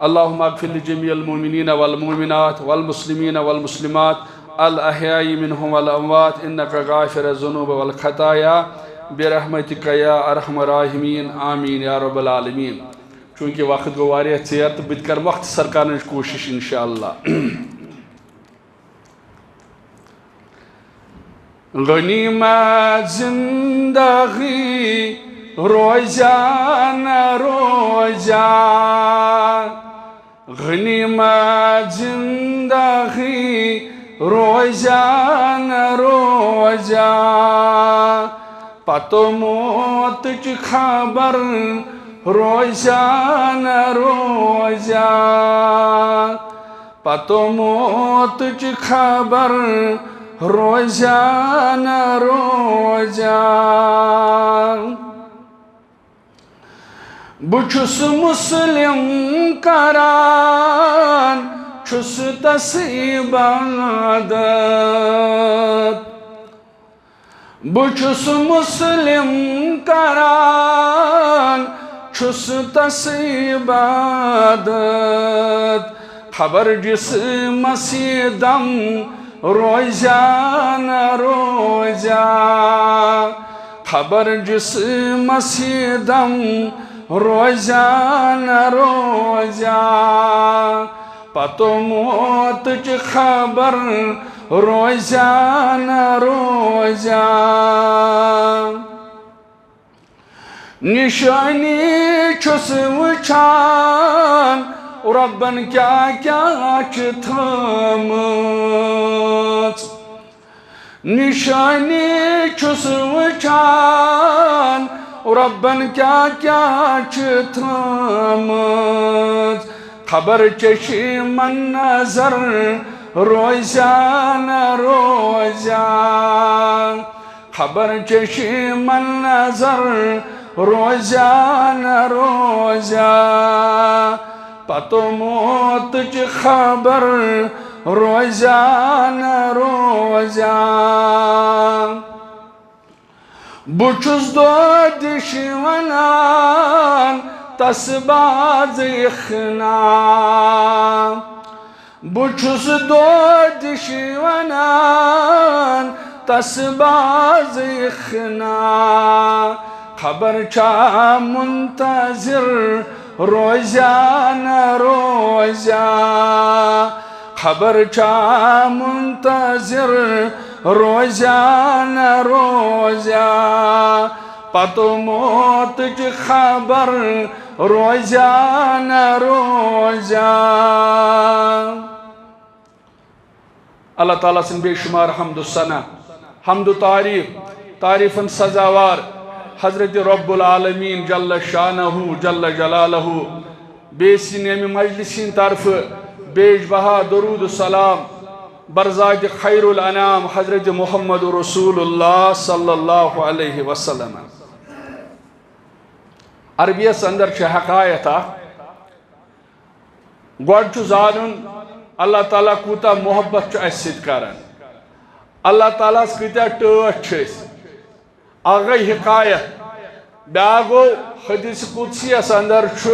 اللهم اغفر لجميع المؤمنين والمؤمنات والمسلمين والمسلمات الأحياء منهم والأموات إنك غافر الذنوب والخطايا برحمتك يا أرحم الراحمين آمين يا رب العالمين. چونکہ وقت گو واریاہ ژیر تو بہٕ کر مختصر کرنٕچ کوشش انشاءاللہ. غنیمت زندگی روزان روزان غنیمت زندگی روزان روزان پتو موت چی خبر روزان روزان پتو موت چی خبر روزان روزان بچس مسلم کران چس تسیب عادت بچس مسلم کران چس تسیب عادت خبر جس مسیدم روزان روزان خبر جس مسیدم روزان روزان پتو موت چی خبر روزان روزان نشانی چس وچان ربن کیا چھ تھامت نشانی چس وچان ربن کیا چھ تھامت خبر چشی من نظر روزان روزان خبر چشی من نظر روزان روزان پتو موت چی خبر روزان روزان بچس دو دشی ونان تسباز اخنام بچس دو دشی ونان تسباز اخنام خبر چا منتظر روزان روزان خبر چا منتظر روزان روزان پتو موت چی خبر روزان روزان. اللہ تعالیٰ سن بے شمار حمد و ثنا حمد و تعریفن سزاوار حضرت رب العالمین جل شانہ جل جلالہ بیسی نیم مجلسین طرف بیش بہا درود و سلام برزاد خیر الانام حضرت محمد رسول اللہ صلی اللہ علیہ وسلم. عربیس اندر چھ حقایتا گوڑ چھ زانن اللہ تعالیٰ کوتا محبت چھ اسید کرن اللہ تعالیٰ سکتا ٹوٹ چھس آگئی حقایت بیاگو حدیث قدسی اس اندر چھ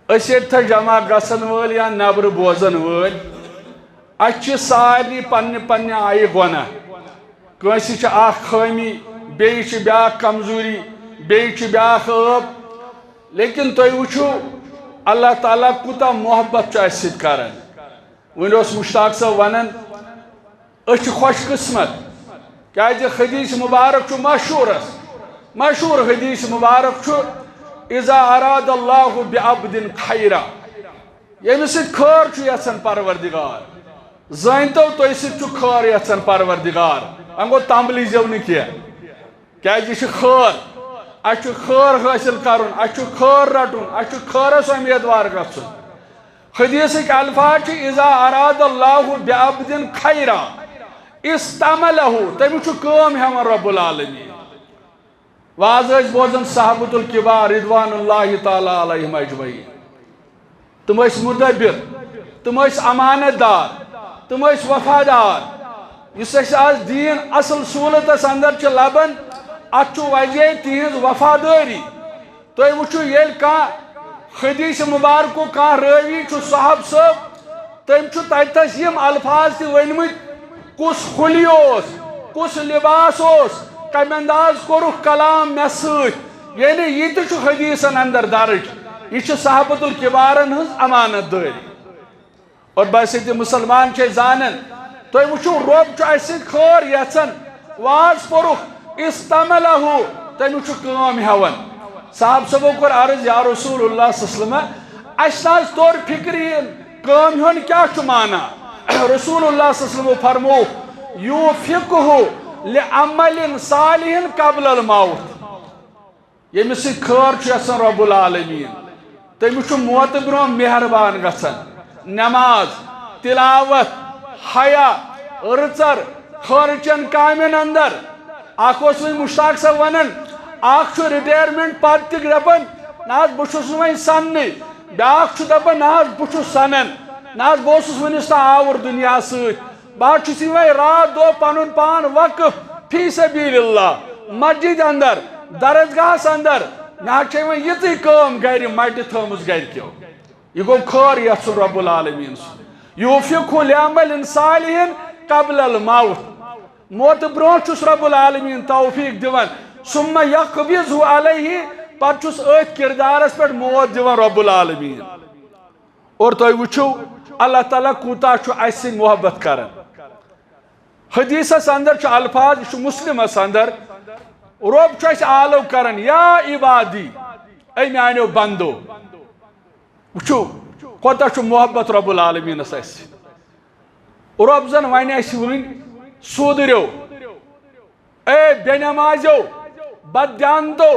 اسید تھا جمع گسن ول یا نبر بوزن ول اچھ ساری پنہ پنہ آئی گناہ کنسی چھ آخ خامی بیئی چھ بیاک کمزوری بیئی چھ بیاک عیب لیکن توئی وچھو اللہ تعالیٰ کوتا محبت چھ اسید کرن ون اس مشتاق صاحب ونن اچھ خوش قسمت کیا حدیث مبارک چھ مشہور حدیث مبارک چھ اذا اراد اللہ بعبد خیرا یعنی سید خیر چھ یسن پروردگار زانتو تو سید چھ خیر یسن پروردگار انگو تامبلی زیو نکیا کیا خیر اچھ خیر حاصل کرن اچھ خیر رٹن اچھ خیرس امیدوار گژھن حدیث الفاظ چھ اذا اراد اللہ بعبد خیرا استعملہ تمی چھ کام ہمان رب العالمین. واز بوزن صحابت الکبار رضوان اللہ تعالیٰ علیہم اجمعین تم مدبر تم امانت دار تم وفادار اس آج دین اصل سہولت اندر لبن ات وجہ تہذ وفاداری تھی وچو یل کان حدیث مبارکو کان راوی چھ صاحب صاحب تم چھ تتس یم الفاظ تہ ونمت کس خلی اوس کس لباس اوس کم انداز کورک کلام مے ست یعنی یہ تہ چھ حدیثن اندر درج یہ صحابت الکبارن ہز امانت داری اور بس یہ مسلمان چھ زانن تو وچھو رب چھ اس خور یژن واز پورک استعملہ تم چھ کام ہیون صاحب صاحبو کور عرض یا رسول اللہ صلی اللہ علیہ وسلم اس ناز طور فکری کام ہیون کیا چھ مانا رسول اللہ صلی اللہ علیہ وسلم فرمو یوفقہ لعمل صالح قبل الموت یمس خور چھ یژن رب العالمین تم چھ موت برو مہربان گژھن نماز تلاوت حیا رچر خورچن کامن اندر اخ مشتاق صاحب ونن اخ ریٹائرمنٹ پتہ تہ دپان نا بہس وی سننے بیاکھ دپان نا بہس سنان نا بہس ونس تا آور دنیا ست بہت وی رات دو پن پان وقف فی سبیل اللہ مسجد اندر درسگاہس اندر نا وی یہ کام گر مٹ تھمز گرکیو یہ گو خور یژھن رب العالمین یوفقہ لعمل صالح قبل الموت موت برو چھس رب العالمین توفیق دیوان ثم یقبضہ علیہ پتہ چھس ات کردارس پہ موت دیوان رب العالمین اور تھی وچھو اللہ تعالیٰ کوتا اس محبت کران حدیثس اندر چھ الفاظ مسلمس اندر رب چھ آلو کران یا عبادی اے میانیو بندو وچھو کوتا چھ محبت رب العالمین اس رب زن ون اس ون سودریو اے بے نمازو بد دیانتو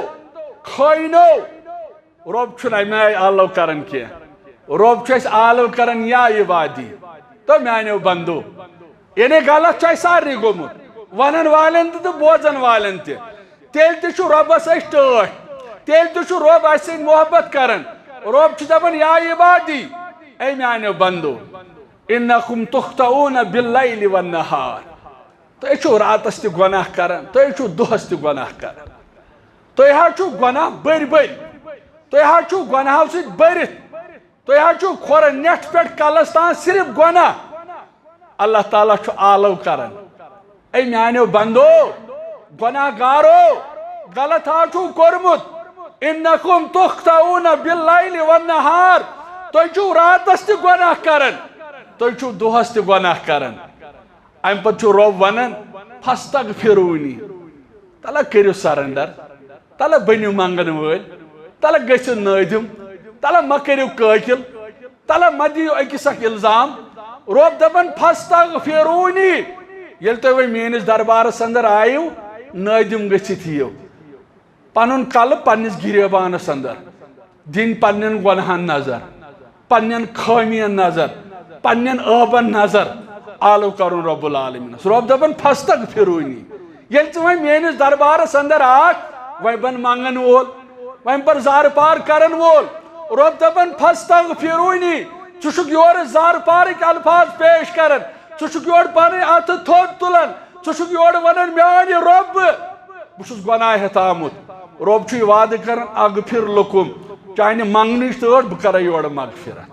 خائنو رب چھن امی آلو کرن کی رب چھ آلو کرن یا عبادی تو میانیو بندو یعنی غلط چھ ساری گومت ونن والن تو بوزن والن تیل تہ چھ ربس اس ٹاٹھ تیل تہ چھ رب اس محبت کرن رب چھ دپان یا عبادی اے میانیو بندو انکم تخطئون باللیل والنہار تُہۍ چھو راتس تہ گناہ کران تُہۍ چھو دۄہس تہ گناہ کران تُہۍ حظ چھو گناہ بٔرۍ بٔرۍ تُہۍ حظ چھو گناہو سۭتۍ بٔرِتھ تُہۍ حظ چھو کھۄرٕ نٮ۪ٹھ پٮ۪ٹھ کلس تام صرف گناہ اللہ تعالیٰ چھو آلو کران اے میانیو بندو گناہ گارو غلط حظ چھو کورمت انکم تخطئون باللیل والنہار تُہۍ چھو راتس تہ گناہ کران تُہۍ چھو دۄہس تہ گناہ کران ام پتہ چھو رب ونان فاستغفرونی تلا کریو سرنڈر تلا بنیو منگن ول تلا گژھو نادم تلا ما کریو قاتل تلا ما دیو اکس اک الزام رب دپان فاستغفرونی یل تُہۍ وۄنۍ میٲنِس دربارس اندر آیو نادم گژھِتھ یِیو پنُن قلب پننس گریبانس اندر دِنۍ پننٮ۪ن گۄنہن نظر پننٮ۪ن خٲمین نظر پننٮ۪ن ٲبن نظر آلو کرن رب العالمین رب دپان فاستغفرونی یل ژٕ وۄنۍ میٲنِس دربارس اندر آکھ وۄنۍ بن منگن وول وۄنۍ پر زار پار کرن وول رب دپان فاستغفرونی ژٕ چھُکھ یورٕ زار پارٕکۍ الفاظ پیش کران ژٕ چھُکھ یورٕ پنٕنۍ اتھٕ تھوٚد تُلان ژٕ چھُکھ یورٕ ونان میانہِ رۄب بہٕ چھُس گۄناہ ہٮ۪تھ آمُت رب چھُ یہِ وعدٕ کران اغفر لکم چانہِ منگنٕچ تٲٹ بہٕ کرے یورٕ مغفرت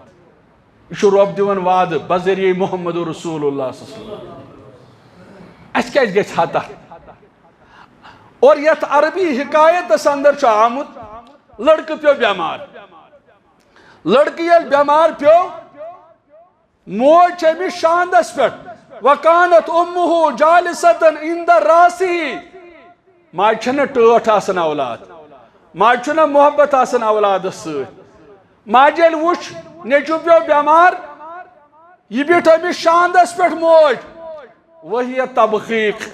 یہ چھُ رب دِوان وعدٕ بذریعہ محمد رسول اللہ صلی اللہ علیہ وسلم اس کیٛازِ گژھِ ہتا اور یتھ عربی حکایتس اندر چھُ آمُت لڑکہٕ پیو بیمار لڑکہٕ ییٚلہِ بیمار پیو موج چھِ أمِس شاندس پٮ۪ٹھ وکانت امہ جالستن عند راسہ ماجہِ چھنہٕ ٹٲٹھ آسان اولاد ماجہِ چھُنہ محبت آسان اولادس سۭتۍ ماجہِ ییٚلہِ وُچھ نیچو پیو بیمار یہ بیٹھ أمِس شاندس پٮ۪ٹھ موج وہی تبخیق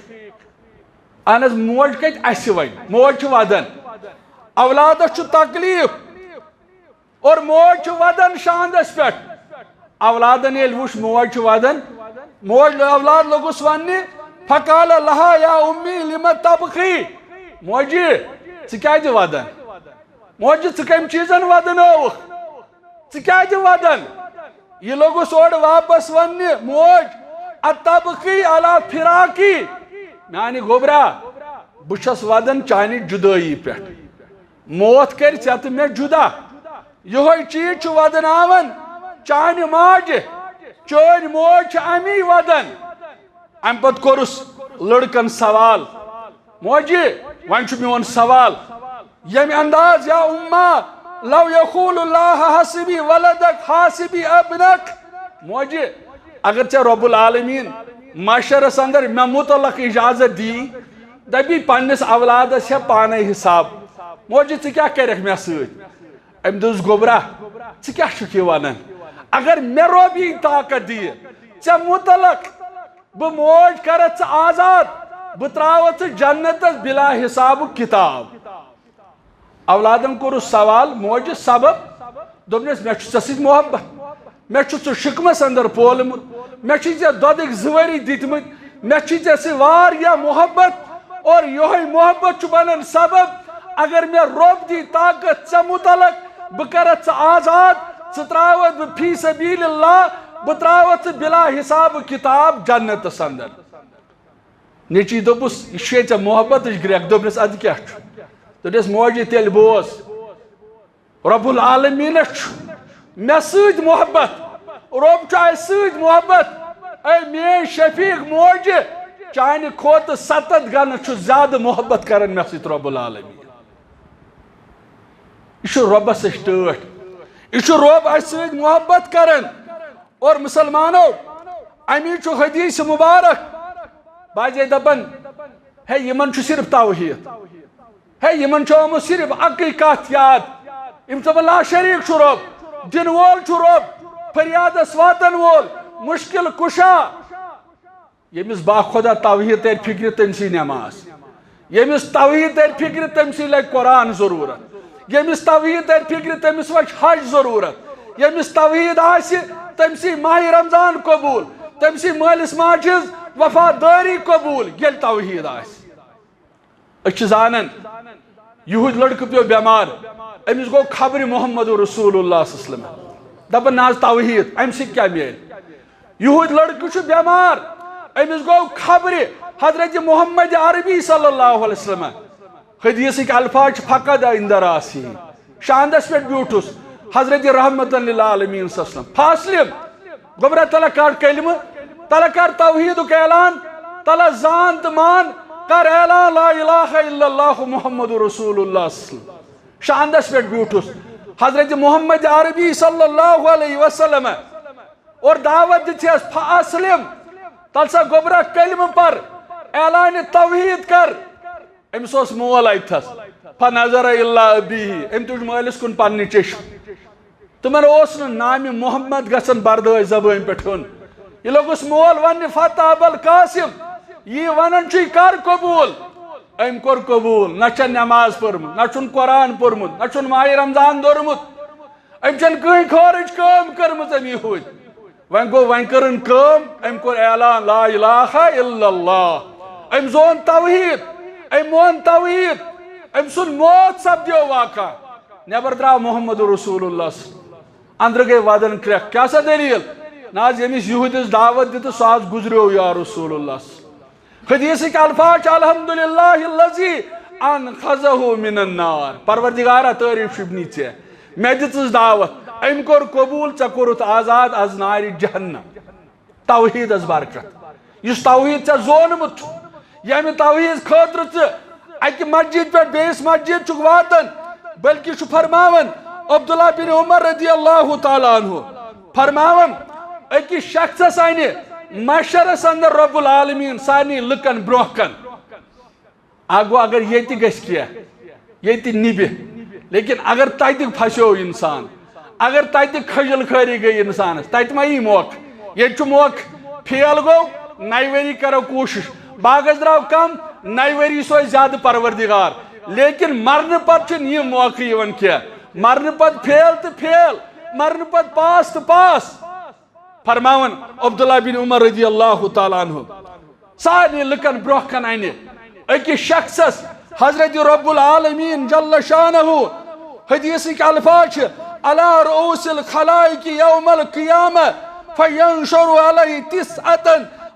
اہن حظ موج کتہِ اسہِ وۄنۍ موج چھِ ودان اولادس چھُ تکلیف اور موج چھِ ودان شاندس پٮ۪ٹھ اولادن ییٚلہِ وُچھ موج چھِ ودان موج اولاد لوٚگُس وننہِ فقال لہا یا امی لم تبخی موجی ژٕ کیازِ ودان موجی ژٕ کمہِ چیٖزن ودنٲوُکھ ژٕ کیازِ ودان یہ لوٚگُس اورٕ واپس وننہِ موج اتبخی علی فراقی میانہِ گوبرا بہٕ چھس ودان چانہِ جُدٲیی پٮ۪ٹھ موت کرِ ژےٚ تہٕ مےٚ جُدا یہ چیز ودن چانہ ماجہ چون موج امی ودن ام پت کورس لڑکن سوال موجی ون میون سوال یم انداز یا امہ لو یقول اللہ حسبی ولدک حاسبی ابنک موجی اگر ژے رب العالمین معاشرس اندر مے متعلق اجازت دی دبی پنس اولادس ہے پانے حساب موجی ژٕ کیاہ کرکھ مے سۭتۍ ام دوس گوبرا ژٕ کیاہ چھُکھ یہِ ونان اگر مے رب یہ طاقت دی ژے متعلق بہ موج کرت ژٕ آزاد بہ تراو ژٕ جنتس بلا حساب کتاب اولادن کورس سوال موج سبب دوپنس مے چھُ ژےٚ سۭتۍ محبت مے چھُ ژٕ شکمس اندر پولمت مے چھُ ژےٚ دۄدٕکۍ 2 ؤری دِتمٕتۍ مے چھُ ژےٚ سۭتۍ واریاہ محبت اور یہوے محبت چھُ بنان سبب اگر مے رب دی طاقت ژےٚ متعلق بہ کرت ژٕ آزاد ژٕ تراوت بہ فی سبیل اللہ بہ تراوت ژٕ بلا حساب کتاب جنتس اندر نیچی دوپس یہ چھے ژےٚ محبتٕچ گرٛیٚکھ دوپنس ادٕ کیاہ چھُ دوپنس موجی تیٚلہِ بوز رب العالمینس چھُ مے سۭتۍ محبت رب چھُ اسہِ سۭتۍ محبت اے میٲنۍ شفیق موجہِ چانہِ کھۄتہٕ 7 گنہٕ چھُ زیادٕ محبت کران مے سۭتۍ رب العالمین یہ چھُ رۄبس سۭتۍ ٹٲٹھ یہ چھُ رب اسہِ سۭتۍ محبت کران اور مسلمانو امی چھُ حدیث مبارک باجے دپن ہے یمن چھُ صرف توحید ہے یمن چھُ آمُت صرف اکٕے کتھ یاد یم دپن لا شریک چھُ رب دن وول چھُ رب فریادس واتن وول مشکل کشا یمس با خدا توحید تر فکر تمسی نماز یمس توحید تر فکر تمسی لگ قرآن ضرورت یمس توحید تر فکر تمس وچ حج ضرورت یمس توحید آسہِ تمسی ماہ رمضان قبول تمسی مالس ماجز وفاداری قبول یل توحید آسہِ زانن یہود لڑکہ پیو بیمار امس گو خبر محمد رسول اللہ صلی اللہ علیہ وسلم دپن ناز توحید ام سۭتۍ کیاہ میلہِ یہود لڑکہ چھُ بیمار امس گو خبر حضرت محمد عربی صلی اللہ علیہ وسلم حدیثک الفاظ فقد اندر آسی شاندس پہ بیوٹھس حضرت رحمت للعالمین صلی اللہ علیہ وسلم فاصلم گوبرا تلا کر کلمہ تلا کر توحید اعلان تلا زان تو مان کر اعلان لا الہ الا اللہ محمد رسول اللہ صلی اللہ علیہ وسلم شاندس پہ بیوٹھس حضرت محمد عربی صلی اللہ علیہ وسلم اور دعوت دیتھس فاسلم تل سا گوبرا کلمہ پر اعلان توحید کر امس اوس مول اتھس فنظر الا ابیہ ام تُج مٲلِس کُن پننہِ چشم تمن اوس نہٕ نامہِ محمد گژھان بردٲش زبٲنۍ پٮ۪ٹھ ہیوٚن یہ لوگُس مول وننہِ فتح ابل قاسم یہ ونان چھُے کر قبول ام کوٚر قبول نہ چھےٚ نماز پٔرمٕژ نہ چھُن قرآن پوٚرمُت نہ چھُن ماہِ رمضان دوٚرمُت ام چھنہٕ کٕہٕنۍ خٲرٕج کٲم کٔرمٕژ ام یہوٗدۍ وۄنۍ گوٚو وۄنۍ کٔرٕن کٲم ام کوٚر اعلان لا الہ الا اللہ ام زون توحید ام مون توحید ام سُنٛد موت سپدیو واقع نیبر درٛاو محمد رسول اللہ اندر گٔے ودن کرٛٮ۪کھ کیٛاہ سا دلیٖل نہ حظ ییٚمِس یہوٗدِس دعوت دِتہٕ سُہ حظ گُزریو یا رسول اللہ حدیثک الفاظ الحمدللہ الذی انقذہ من النار پروردگارا تعریف شبنی ژےٚ مےٚ دِژٕس دعوت ام کوٚر قبول ژےٚ کوٚرُتھ آزاد از نارِ جہنم توحیدس برکت یُس توحید ژےٚ زونمُت چھُ ییٚمہِ توحید خٲطرٕ ژٕ اکہِ مسجد پٮ۪ٹھ بیٚیِس مسجد چھُکھ واتان بلکہ چھُ فرماوان عبداللہ بن عمر رضی اللہ تعالیٰ عنہ فرماوان أکِس شخصس انہِ معاشرس اندر رب العالمین سارنٕے لُکن برونٛہہ کن گوٚو اگر ییٚتہِ گژھِ کینٛہہ ییٚتہِ نِبہِ لیکن اگر تتہِ پھسیو انسان اگر تتہِ کھجل خٲری گٔے انسانس تتہِ ما یی موقع ییٚتہِ چھُ موقع فیل گوٚو 9 ؤری کرو کوٗشش باغس درٛاو کم 9 ؤری سوے زیادٕ پروردگار لیکن مرنہٕ پتہٕ چھُنہٕ یہِ موقع یِوان کینٛہہ مرنہٕ پتہٕ فیل تہٕ فیل مرنہٕ پتہٕ پاس تہٕ پاس فرماوان عبداللہ بن عمر رضی اللہ تعالیٰ عنہ سارنٕے لُکن برونٛہہ کن انہِ أکِس شخصس حضرت رب العالمین جل شانہ حدیثک الفاظ چھِ علی رؤوس الخلائق یوم القیامہ فینشر علیہ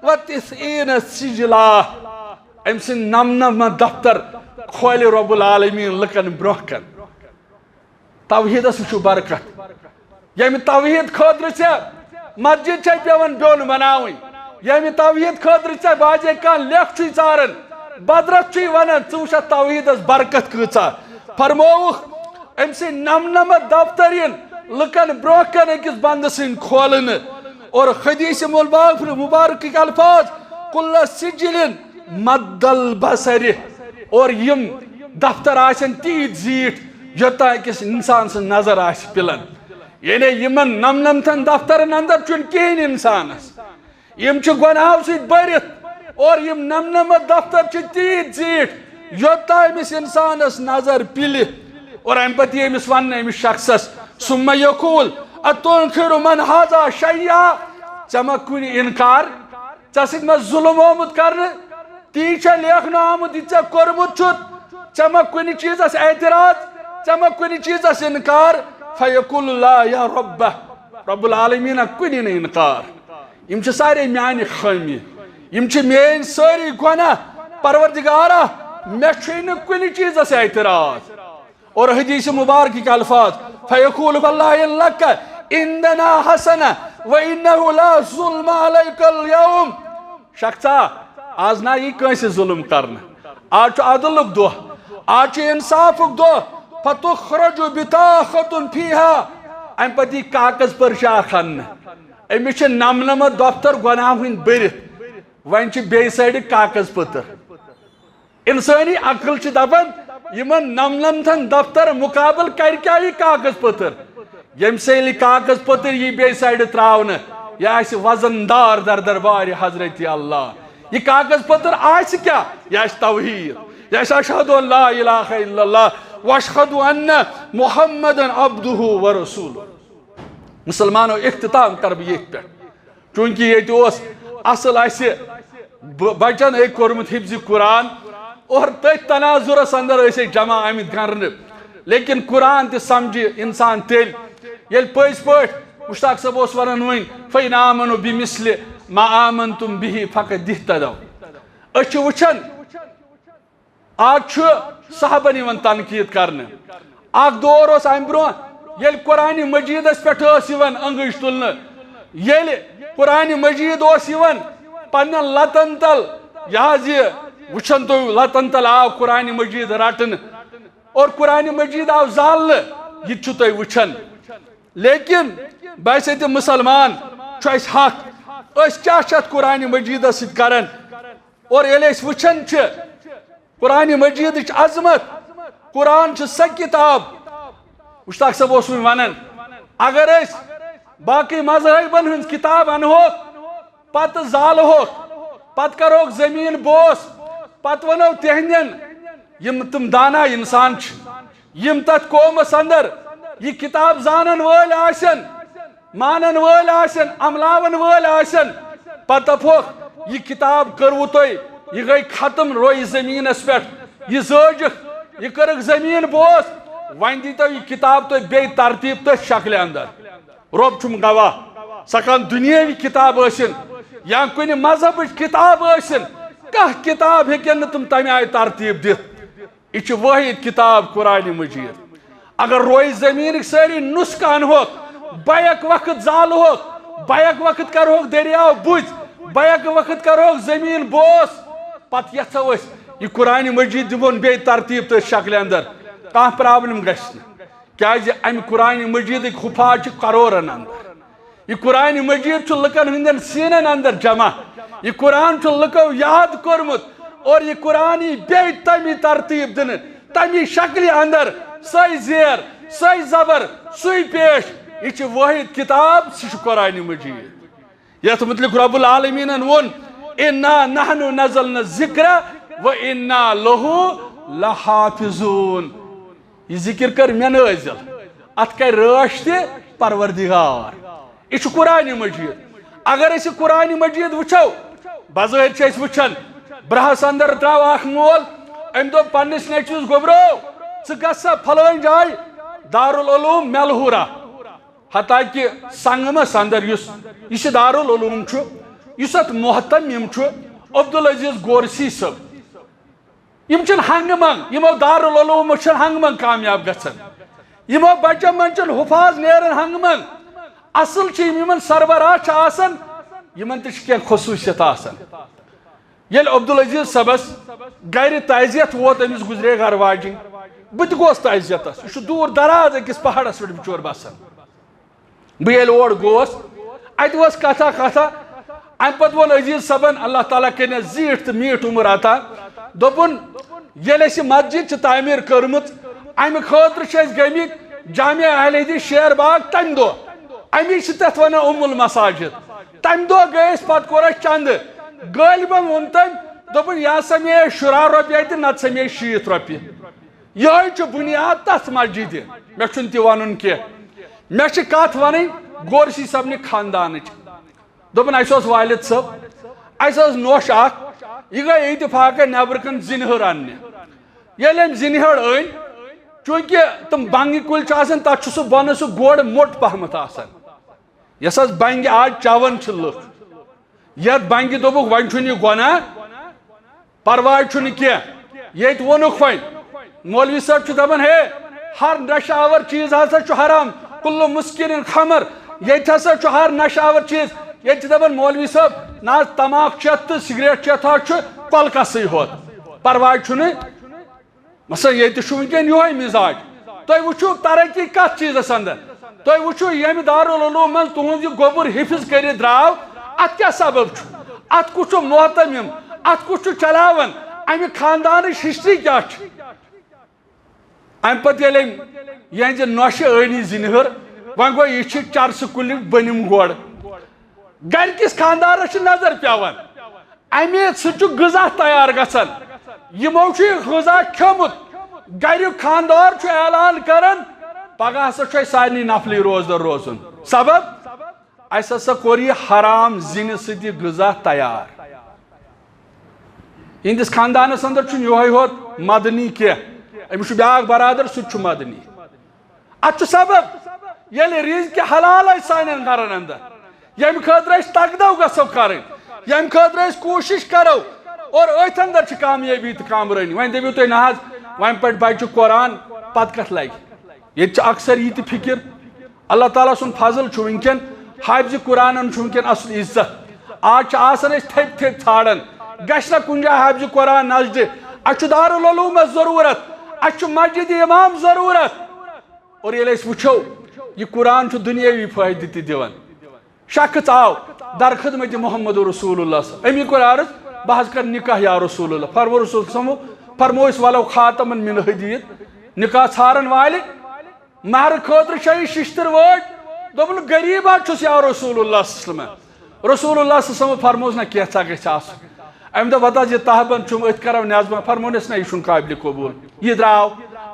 99 سجلا ام سٕنٛدۍ 99 دفتر کھولہِ رب العالمین لُکن برونٛہہ کن توحید وچھو برکت یم توحید خاطر مسجد چھ پیوان بیون بناویں یم توحید خاطر ژے باجے کان لیکھ چھ ژارن بدرت چھ ونان ژٕ وچھ توحید برکت کۭژاہ فرمووُکھ أمۍ سٕنٛدۍ نمنمت دفتر ین لکن برونٛہہ کن أکِس بندٕ سٕنٛدۍ کھولنہٕ اور حدیث مبارک الفاظ کل سجل مد البصر اور یم دفتر آسن تیت زیٹ یوتاں أکِس انسان سٕنٛز نظر آسہِ پِلن یعنی یمن نمنمتن دفترن اندر چھُنہٕ کِہیٖنۍ انسانس یم چھِ گۄناہو سۭتۍ بٔرِتھ اور یم نمنمت دفتر چھِ تیت زیٖٹھ یوتاں أمِس انسانس نظر پِلہِ اور امہِ پتہٕ یہِ أمِس وننہٕ أمِس شخصس ثم یقول اتنکر من هذا شیئا ژےٚ ما کُنہِ انکار ژےٚ سۭتۍ ما ظلم آمُت کرنہٕ تی چھا لیکھنہٕ آمُت یہِ ژےٚ کوٚرمُت چھُتھ ژےٚ ما کُنہِ چیٖزس اعتراض ژےٚ ما کُنہِ چیٖزس انکار فیقول لا یا رب رب العالمین کُنہِ نہٕ انکار یم چھِ سارے میانہِ خٲمی یم چھِ میٲنۍ سٲری گۄناہ پروردگارا مےٚ چھُے نہٕ کُنہِ چیٖزس اعتراض اور حدیث مبارک کے الفاظ فیقول واللہ لک عندنا حسنہ وانہ لا ظلم علیک اليوم شخصا آز نا یہ کٲنٛسہِ ظلم کرنہٕ آز چھُ عدلُک دۄہ آز چھُ انصافُک دۄہ فتخرج بطاقۃ فیہا امہِ پتہٕ یی کاغذ پرچہِ اکھ اننہٕ أمِس چھِ نمنمت دفتر گۄناہ ہٕنٛدۍ بٔرِتھ وۄنۍ چھِ بیٚیہِ سایڈٕ کاغذ پتر انسٲنی عقل چھِ دپان یمن نمنمتن دفتر مقابل کر کیا یہ کاغذ پتر یم سے یہ کاغذ پتر یہ بے سائڈ تراؤن یہ آئیس وزندار در دربار حضرت اللہ یہ کاغذ پتر آئیس کیا یہ آئیس توحید یہ آئیس اشہدو لا الہ الا اللہ واشہدو ان محمد عبدہ ورسول مسلمانوں اختتام کر بھی ایک پر چونکہ یہ تو اصل آئیس بچن ایک کورمت حفظ قرآن اور تیت تناظرس اندر ایسے جمع آمد کرنے لیکن قرآن تے سمجھے انسان تیل یل پٔزۍ پٲٹھۍ مشتاق صاحب اوس ونان وۄنۍ فَإِنْ آمَنُوا بِمِثْلِ مَا آمَنْتُمْ بِهِ فَقَدِ اهْتَدَوْا أسۍ چھِ وٕچھان آز چھُ صحابن یِوان تنقیٖد کرنہٕ اکھ دور اوس امہِ برونٛہہ ییٚلہِ قرآنہِ مجیٖدس پٮ۪ٹھ ٲس یِوان انگٕج تُلنہٕ ییٚلہِ قرآنہِ مجیٖد اوس یِوان پننٮ۪ن لتن تل یہِ حظ یہِ وچھن تو لتن تل آو قرآن مجید رٹن اور قرآن مجید آو زالنہٕ یہ چھُ تُہۍ وٕچھان لیکن باسے مسلمان چھُ اَسہِ حق أسۍ کیٛاہ چھِ اتھ قرآن مجیدس سۭتۍ کران اور ییٚلہِ أسۍ وٕچھان چھِ قرآن مجیدٕچ عظمت قرآن چھُ سۄ کِتاب مشتاق صٲب اوس وۄنۍ ونان اگر أسۍ باقٕے مذہبن ہٕنٛز کِتاب انہوکھ پتہٕ زالہوکھ پتہٕ کروکھ زمیٖن بوس پتہٕ ونو تہندین یم تم دانا انسان چھ یم تت قومس اندر یہ کتاب زانن وٲلۍ آسن مانن وٲلۍ آسن عملاون وٲلۍ آسن پتہٕ دپہوکھ یہ کتاب کٔروٕ تُہۍ یہ گٔے ختم روی زمیٖنس پٮ۪ٹھ یہ زٲجکھ یہ کٔرٕکھ زمیٖن بوس وۄنۍ دیٖتو یہ کتاب تُہۍ بیٚیہِ ترتیٖب تٔتھۍ شکلہِ اندر رۄب چھُم گواہ سۄ کانٛہہ دُنیٲوی کتاب ٲسِن یا کُنہِ مذہبٕچ کتاب ٲسِن کانٛہہ کتاب ہیٚکن نہٕ تِم تمہِ آیہِ ترتیٖب دِتھ یہ چھِ وٲحد کتاب قرآن مجید اگر روی زمیٖنٕکۍ سٲری نُسخہٕ انہوکھ بیک وقت زالہوکھ بیک وقت کرہوکھ دریاو بُزۍ بیک وقت کرہوکھ زمیٖن بوس پتہٕ یژھو أسۍ یہ قرآن مجید دِمون بیٚیہِ ترتیٖب تٔتھۍ شکلہِ اندر کانٛہہ پرابلم گژھِ نہٕ کیازِ امہِ قرآن مجیدٕکۍ حُفاظ چھِ کرورن اندر یہ قرآن مجید چھُ لُکن ہٕنٛدٮ۪ن سیٖنن اندر جمع یہ قرآن چھُ لُکو یاد کوٚرمُت اور یہ قرآن یی بیٚیہِ تمی ترتیٖب دِنہٕ تمی شکلہِ اندر سۄے زیر سۄے زبر سُے پیش یہ چھِ وٲحد کتاب سُہ چھُ قرآن مجید یتھ متعلق رب العالمیٖنن ووٚن اِنا نحنُ نزلنا الذکر وَإِنَّا لَهُ لَحَافِظُونَ یہ ذکر کر مےٚ نٲزِل اتھ کرِ رٲچھ تہِ پروردگار یہ چھُ قرآن مجید اگر أسۍ قرآن مجید وٕچھو بظٲہِر چھِ أسۍ وٕچھان برہس اندر درٛاو اکھ مول أمۍ دوٚپ پننِس نیٚچوِس گوٚبرو ژٕ گژھ سا پھلٲنۍ جاے دارالعلوم ملہورا حتاکہِ سنگمس اندر یُس دارالعلوم چھُ یُس اتھ محتمِم چھُ عبدالعزیز گورسی صٲب یم چھِنہٕ ہنگہٕ منٛگ یِمو دارالعلومو چھِنہٕ ہنگہٕ منٛگ کامیاب گژھان یمو بچن من حفاظ نیرن ہنگ من اصل یمن سربراہ آسان یمن تہ خصوصیت آسان یل عبدالعزیز صبس گر تعزیت ووت امس گزرے گھر واجن بت گوس تعزیتس یہ دور دراز اکس پہاڑس پہ بچور بسان بہ اور گوس ات وس کتھا کتھا ام پتہ وون عزیز صبن اللہ تعالیٰ کرنے زیٹھ تو میٹھ عمر عطا دوپن یل اس مسجد تعمیر کرمت امہ خاطر گمت جامعہ اہل حدیث شیر باغ تمہ دہ امی تتھ ونان ام المساجد تمہ دہ گئے پتہ کور چند غالباً وون تم دوپن یہ سمے 10 رۄپیہِ تہ نت سمے 60 رۄپیہِ یہ بنیاد تس مسجد مے چھُنہٕ تہِ ونُن کینٛہہ مے چھِ کتھ ونٕنۍ گورسی صبنہِ خاندانٕچ دوپن اسہِ اوس والد صٲب اسہِ ٲس نوٚش اکھ یہ گٔے اتفاقن نیبر کن زِنہٕر اننہِ ییٚلہِ أمۍ زِنہٕر أنۍ چونکہ تم بنگہِ کُلۍ چھِ آسان تتھ چھُ سُہ بۄنہٕ سُہ گوڑ موٚٹ پہمتھ آسان یۄس حظ بنگہِ آز چون چھِ لُکھ یتھ بنگہِ دوٚپُکھ وۄنۍ چھُنہٕ یہِ گۄناہ پرواے چھُنہٕ کینٛہہ ییٚتہِ ووٚنُکھ وۄنۍ مولوی صٲب چھُ دپان ہے ہر نشہ آور چیز ہسا چھُ حرام کُلُّ مُسکِرٍ خمر ییٚتہِ ہسا چھُ ہر نشہ آور چیز ییٚتہِ چھِ دپان مولوی صٲب نہ حظ تماک چٮ۪تھ تہٕ سگریٹ چٮ۪تھ حظ چھُ کۄلکسٕے ہوت پرواے چھُنہٕ مثلاً ییٚتہِ چھُ وٕنکٮ۪ن یِہوے مِزاج تُہۍ وٕچھِو ترقی کتھ چیٖزس انٛدر تُہۍ وٕچھِو ییٚمہِ دارالعلوم منٛز تُہُنٛد یہِ گوٚبُر حِفظ کٔرِتھ درٛاو اتھ کیٛاہ سبب چھُ اتھ کُس چھُ محتمِم اتھ کُس چھُ چلاوان امہِ خاندانٕچ ہسٹری کیٛاہ چھِ ام پتہ ییٚلہِ أمۍ یہنٛزِ نۄشہِ أنۍ زِنہٕر وۄنۍ گوٚو یہِ چھِ چرسہٕ کُلیُک بٔنِم گۄڈ گرکِس خاندانس چھِ نظر پیوان امہِ سۭتۍ چھُ غذا تیار گژھان یِمو چھُ یہِ غذا کھیوٚمُت گریُک خاندار چھُ اعلان کران پگہہ ہسا چھُ اسہِ سارنٕے نفلی روزدر روزُن سبب اسہِ ہسا کوٚر یہِ حرام زِنہِ سۭتۍ یہِ غذا تیار یِہنٛدِس خاندانس انٛدر چھُنہٕ یِہوے ہوت مدنی کینٛہہ أمِس چھُ بیٛاکھ برادر سُہ تہِ چھُ مدنی اتھ چھُ سبب ییٚلہِ رِزقہِ حلال آسہِ سانٮ۪ن گرن انٛدر ییٚمہِ خٲطرٕ أسۍ تقدو گژھو کرٕنۍ ییٚمہِ خٲطرٕ أسۍ کوٗشش کرو اور أتھۍ انٛدر چھِ کامیٲبی تہٕ کامرٲنی وۄنۍ دٔپِو تُہۍ نہ حظ وۄنۍ پرِ بچہِ قرآن پتہٕ کتھ لگہِ ییٚتہِ چھِ اکثر یہِ تہِ فکر اللہ تعالیٰ سُنٛد فضل چھُ وٕنکٮ۪ن حافظِ قرآنن چھُ وٕنکٮ۪ن اصل عزت آز چھِ آسان أسۍ تھٔپۍ تھٔپۍ ژھانڈان گژھِ نہ کُنہِ جایہِ حافظِ قرآن نظرِ اسہِ چھُ دارالعلومس ضروٗرت اسہِ چھُ مسجدِ امام ضروٗرت اور ییٚلہِ أسۍ وٕچھو یہِ قرآن چھُ دُنیٲوی فٲیدٕ تہِ دِوان شخص آو در خدمت محمد رسول اللہ امی کوٚر عرض بہٕ حظ کر نکاح یا رسول اللہ فرمو رسول سمو فرمو أسۍ ولو خاتمن من حدیٖد نکاح ژھارن والہِ مہر خٲطرٕ چھےٚ یہِ شِشتٕر وٲج دوٚپُن غریٖب حظ چھُس یا رسول اللہ صلی رسول اللہ صلی فرموس نہ کینٛژھا گژھِ آسُن امہِ دۄہ وَتہٕ حظ یہِ تہبند چھُم أتھۍ کرو نٮ۪ظما فرمونس نہ یہِ چھُنہٕ قابلِ قبوٗل یہِ درٛاو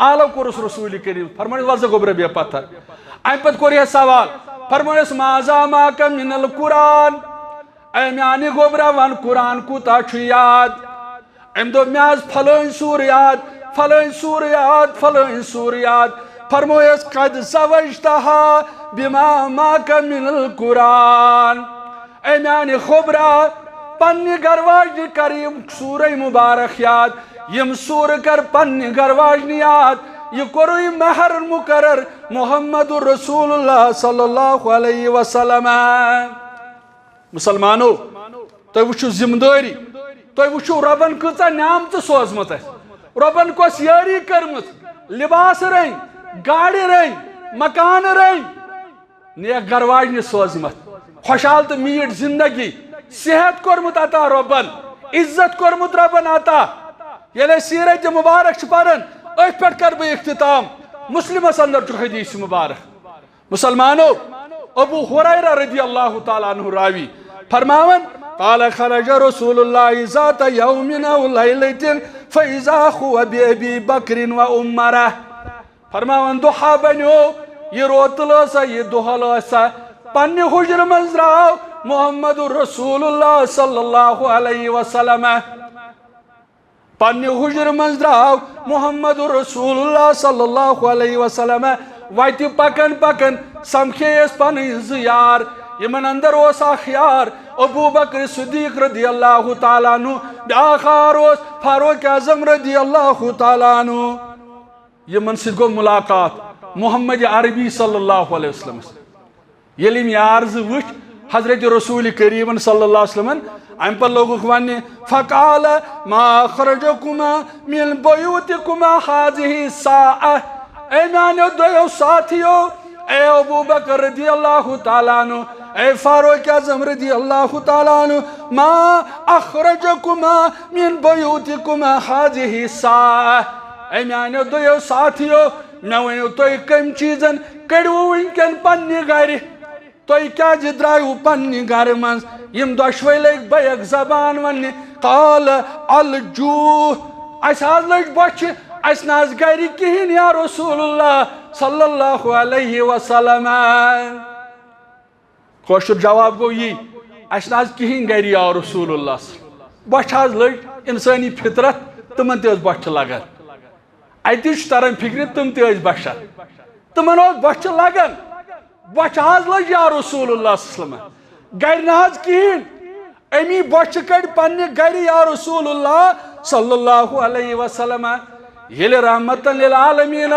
آلو کوٚرُس رسوٗلِ کٔریٖم فرمونس وَلہٕ سا گوٚبرا بیٚہہ پتھر امہِ پتہٕ کوٚر یہِ سوال فرمونس مازا ماکا من القرآن اے میانہِ گوٚبرا ون قرآن کوٗتاہ چھُ یاد امہِ دوٚپ مےٚ حظ فلٲنۍ سوٗر یاد فلٲنۍ سوٗر یاد فلٲنۍ سوٗر یاد فرمویس قد زوجتہا بما ماکا من القرآن اے میانہِ خۄبرا پننہِ گرواجنہِ کر یِم سورے مبارک یاد یِم سورٕ کر پننہِ گرواجنہِ یاد یہ کوٚرُے مہر مقرر محمد رسول اللہ صلی اللہ علیہ وسلم مسلمانو تُہۍ وٕچھِو ذمہٕ دٲری تُہۍ وٕچھِو رۄبن کۭژاہ نعمتہٕ سوزمٕژ اَسہِ رۄبن کۄس یٲری کٔرمٕژ لباس رٔنۍ گاڑِ رٔنۍ مکانہٕ رٔنۍ نیک گرواجنہِ سوزمژ خۄشحال تہٕ میٖٹھ زندگی صحت کوٚرمُت عطا رۄبن عزت کوٚرمُت رۄبن عطا ییٚلہِ أسۍ سیٖرت مُبارک چھِ پران أتھۍ پٮ۪ٹھ کر بہٕ اختتام مسلمس اندر چھُ حدیث مبارک مسلمانو ابو ہریرہ رضی اللہ تعالیٰ عنہ راوی فرماون قال خرج رسول اللہ ذات یوم او لیلۃ فاذا هو بابی بکر و عمرہ فرماون دُہا بنیو یہ روتل ٲسا یہ دُہل ٲسا پننہِ حجرٕ منٛز درٛاو محمد رسول اللہ صلی اللہ علیہ وسلم پننہِ حجرٕ منٛز درٛاو محمد رسول اللہ صلی اللہ علیہ وسلم وتہِ پکن پکن سمکھے أسۍ پنٕنۍ زٕ یار یِمن اندر اوس اکھ یار ابو بکر صدیق رضی اللہ تعالیٰ عنہ بیٛاکھ یار اوس فاروق اعظم رضی اللہ تعالیٰ عنہ یِمن سۭتۍ گوٚو مُلاقات محمد عربی صلی اللہ علیہ وسلم یلیم یارز وچ حضرت رسول کریم صلی اللہ علیہ وسلم ام پر لوگوں ونہ فقال ما خرجكما من بيوتكما هذه الساعه اے میانو دویو ساتھیو اے ابو بکر رضی اللہ تعالیٰ عنہ اے فاروق اعظم رضی اللہ تعالیٰ عنہ ما اخرجكما من بيوتكما هذه الساعه اے میانو دویو ساتھیو میں ونیو تو کم چیزن کڑو ونکن پنی گھر تو کیا درائیو پنی گھر من یم دشوی لگ بیک زبان ونی قال الجوع اس حاض لگ بچ اس ناز گھری کہین یا رسول اللہ صلی اللہ علیہ وسلم کوشر جواب گو یہ اس ناز کہین گھری یا رسول اللہ بچ حاض لگ انسانی فطرت تمن تیز بچ لگن ایتیش ترن فکر تم تیز بشر تمن بچ لگن بچ حاض لگ یا رسول اللہ صلی اللہ علیہ وسلم گر ناز کہین امی بچ کڑ پنی گری یا رسول اللہ صلی اللہ علیہ وسلم یل رحمتا للعالمین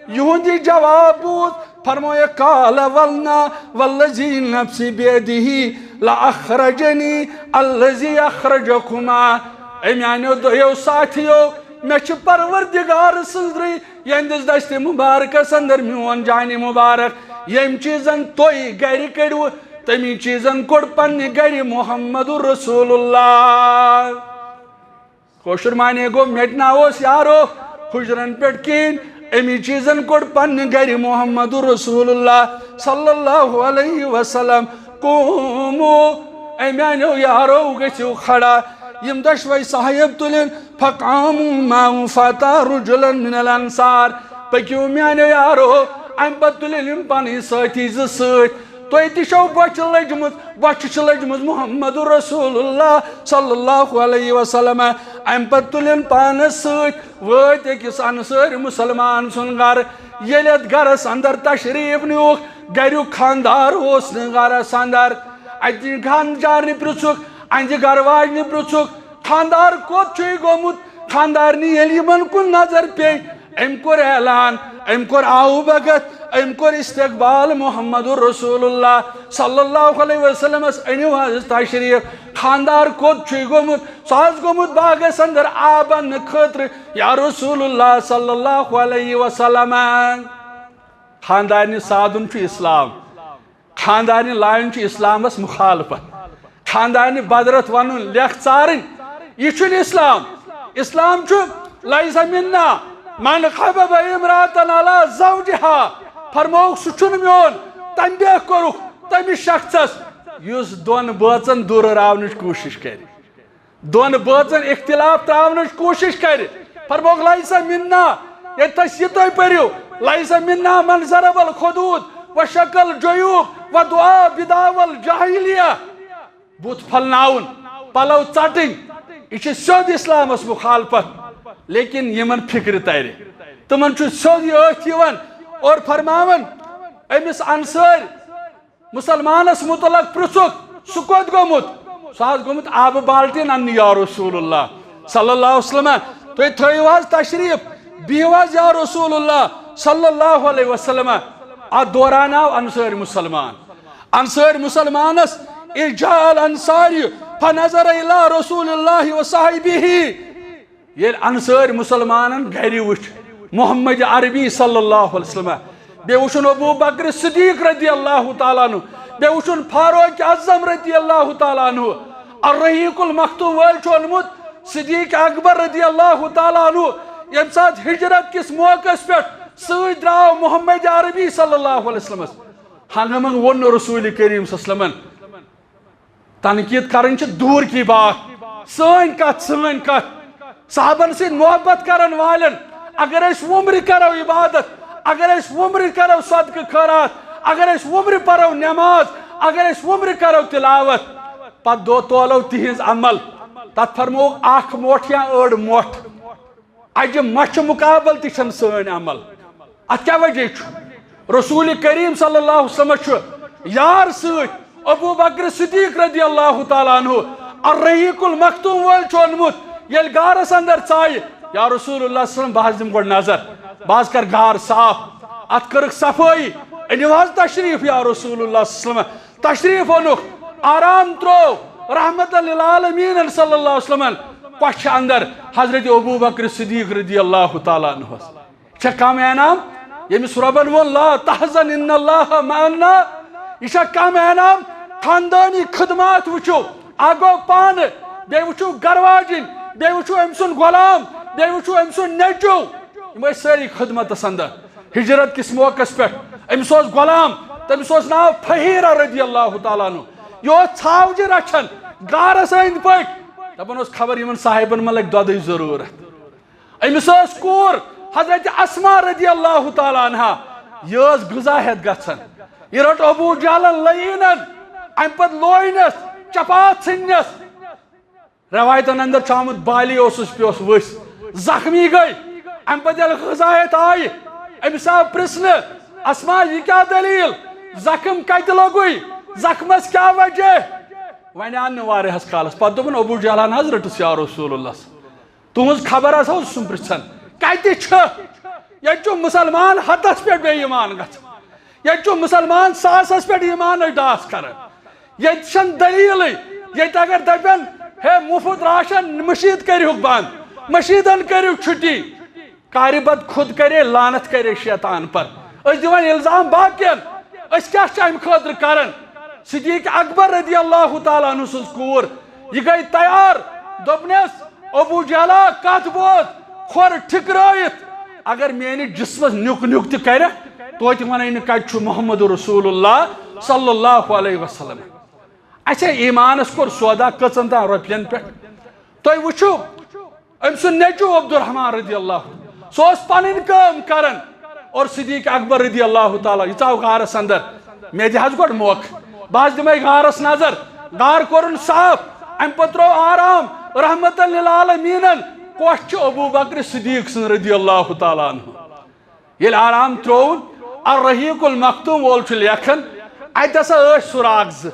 یہودی جواب بود فرمایا قال ولنا والذی نفسی بیدہی لأخرجنی الذی اخرجکما اے میانیو دویو ساتھیو میں چھ پروردگار سنزری یندس دست مبارک سندر میون جانی مبارک یم چیزن توی گری کڑو تمی چیزن کڑ پنی گری محمد رسول اللہ کوشر مانے گو میٹنا اوس یارو حجرن پیٹ کین امی چیزن کڑ پنی گری محمد رسول اللہ صلی اللہ علیہ وسلم قومو امیانو یارو گسیو کھڑا یم دشوی صاحب تلین فقامو ماو فاتا رجلن من الانصار پکیو میانو یارو ام پت تلین یم پانی ساتی زسیت تو ایتشو بچ لجمز محمد رسول اللہ صلی اللہ علیہ وسلم ام پت تلین پانس سیت ویت اکس انصار مسلمان سن گر یلیت گرس اندر تشریف نیوک گریو خاندار ہوس گرس اندر اتنی خاندار نی پرچک انجی گرواج نی پرچک خاندار کوت چھوئی گومت خاندار نی یلی من کن نظر پی ام کور اعلان ام کور آو بگت ام کور استقبال محمد رسول اللہ صلی اللہ علیہ وسلم اس انیو حضرت تشریف خاندار کوت چھوئی گومت ساز گومت باغ اندر آبن خطر یا رسول اللہ صلی اللہ علیہ وسلم خاندار سادن چھ اسلام خاندار لائن چھ اسلام اس مخالفت خاندار بدرت ون لکھ ژارن یہ چھن اسلام اسلام چھ لیس منا من خبب امراتن علی زوجها فرموک سہ چھن میون تم دیکھ کورک تمس شخصس یس دون بٲژن دور راونچ کوشش کر دون بٲژن اختلاف تراونچ کوشش کر فرموک لیس منا یتس یہ تُہۍ پٔرِو لیس منا من ضرب الخدود وشکل جیوب ودعا بداول جاہلیہ بت پھلناون پلو ژٹن یہ سیود اسلامس مخالفت لیکن یمن فکر تر تمن سیود اتھ یوان اور فرماون امس انصار مسلمانس متعلق پرژھُکھ سہ کوت گومت سہ گومت آب بالٹین ان یا رسول اللہ صلی اللہ علیہ وسلم تُہۍ تھٲیِو حظ تشریف بِہِو حظ یا رسول اللہ صلی اللہ علیہ وسلم ات دوران آو انصار مسلمانس اجاء الانصاری فنظر الى رسول اللہ وصحبہ یہ انصار مسلمانن گھری وچھ محمد عربی صلی اللہ علیہ وسلم بے وچھن ابو بکر صدیق رضی اللہ تعالیٰ عنہ بے وچھن فاروق اعظم رضی اللہ تعالیٰ عنہ الرحیق المختوم ویل چونمت صدیق اکبر رضی اللہ تعالیٰ عنہ یم سات ہجرت کس موقع پیٹھ سۭتۍ درٛاو محمد عربی صلی اللہ علیہ وسلم ہنگامنگ ون رسول کریم صلی اللہ علیہ وسلم تنقید کرن چھ دور کی بات سن کت صحابن سے محبت کرن والن اگر اس عمر کرو عبادت اگر اس عمر کرو صدقہ خیرات اگر اس عمر پرو نماز اگر اس عمر کرو تلاوت پت دو تولو تہذ عمل تت فرموک اخ موٹ یا اڑ موٹ اجہ مچھ مقابل تہ سن عمل ات کیا وجہ رسول کریم صلی اللہ علیہ وسلم یار سۭتۍ ابو بکر صدیق رضی اللہ تعالیٰ عنہ الرحیق المختوم ویل چونمت یل گارس اندر ژایہِ یا رسول اللہ صلی اللہ علیہ وسلم بہٕ حظ دِمہٕ گۄڈٕ نظر بہٕ حظ کر گار صاف ات کرک صفائی انیو حض تشریف یا رسول اللہ صلی اللہ علیہ وسلم تشریف اونک آرام ترو رحمت للعالمین صلی اللہ علیہ وسلم پچھ اندر حضرت ابو بکر صدیق رضی اللہ تعالیٰ عنہ چھا کام انعام یمس ربن وون لا تحزن ان اللہ معنا یہ چھا کام انعام خاندانی خدمات وچو آگو پان بے وچو گرواجن بے وچو امسن غلام بے وچو امسن نیچو یہ ساری خدمت اندر ہجرت کس موقع پہ امس غلام تمس ناو فہیرہ رضی اللہ تعالیٰ عنہ یہ ژھاوجہ رچھن گارس اند پک دپان خبر یمن صاحبن ملک دودھ ضرورت امس کور حضرت اسما رضی اللہ تعالیٰ عنہ یہ غذا ہیت گھن یہ رٹ ابو جہلن لعینن ام پت لوئنس چپات ژھنس روایتن اندر آمت بالی اوسس پیوس ؤس زخمی گئی ام پت یل غذا ہیت آئی امس آو پرسن اسما یہ کیا دلیل زخم کت لگوئی زخمس کیا وجہ ون آن واریاہس کالس پتہ دپن ابو جہلن حض رٹس یا رسول اللہ تہذ خبر ہسا سم پرژھان کتہ یہ مسلمان حدس پہ بے ایمان گژھان یہ مسلمان ساسس پہ ایمان ڈاس کران یہ دلیل یہ اگر دپن ہے مفت راشن مشید کریوک بند مشیدن کریو چھٹی کار بد خود کرے لانت کرے شیطان پر اس دیوان الزام باقین اس کیا ام خاطر کرن صدیق اکبر رضی اللہ تعالیٰ عنہ سز کور یہ گئی تیار دپنس ابو جہلا کت بوز کھور ٹھکرائت اگر میانی جسمس نیک نیک تہ کرے تو ون کت محمد رسول اللہ صلی اللہ علیہ وسلم اچھا ایمانس کور سودا کچن تان روپین پہ تھی وچو ام سن نیچو عبد الرحمان رضی اللہ سو پن کام کرن اور صدیق اکبر رضی اللہ تعالیٰ یہ ژاو غارس اندر مے دِ حظ گۄڈٕ موقع بہٕ دمے غارس نظر غار کورن صاف ام پترو آرام رحمت للعالمین کۄس ابو بکر صدیق سن رضی اللہ تعالیٰ عنہ یل آرام ترون الرحیق المختوم وول چھ لیکھن ات ہسا سراغ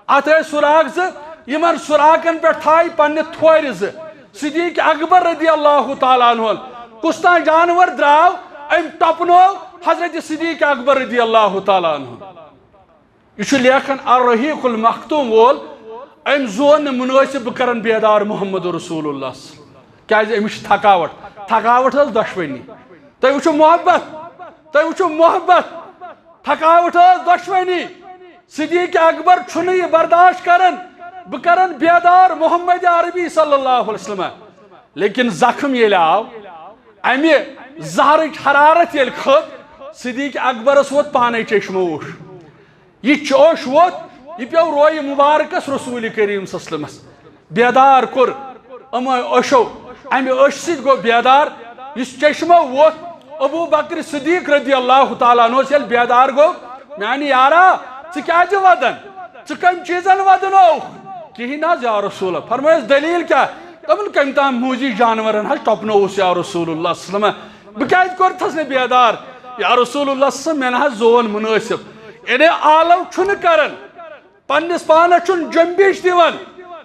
ات سراغ یمن سراغن پہ تھائی پنہ تھور صدیق اکبر رضی اللہ تعالیٰ عنہ کس تان جانور دراو ام ٹپنو حضرت صدیق اکبر رضی اللہ تعالیٰ عنہ یہ لیکن الرحیق المختوم وول ام زون مناسب کرن بیدار محمد رسول اللہ کیا امس تھکاوٹ حس دشوانی تھی وچو محبت تھکاوٹ حس دشوانی صدیق اکبر چھنہ یہ برداشت کرن بہ کرن بیدار محمد عربی صلی اللہ علیہ وسلم لیکن زخم یل آو امہ زہرچ حرارت یل کھت صدیق اکبرس ووت پانے چشموش یہ چوش ووت یہ پیو روی مبارکس رسول کریم صلی اللہ علیہ وسلم بیدار کور ام اشو امہ اش ست گو بیدار اس چشمو ووت ابو بکر صدیق رضی اللہ تعالیٰ عنہ یل بیدار گو میانی یارا ژٕ کیازِ ودان ژٕ کم چیزن ودنو کہین حظ یا رسول اللہ فرمائس دلیل کیا دپن کم تام موزی جانورن حظ ٹپنوس یا رسول اللہ صلی اللہ علیہ وسلم بہ کیازِ کورتھس نہ بیدار یا رسول اللہ صلی اللہ علیہ وسلم مے حظ زون مناسب یعنی آلو چھن کرن پنس پانس چھن جنبش دیوان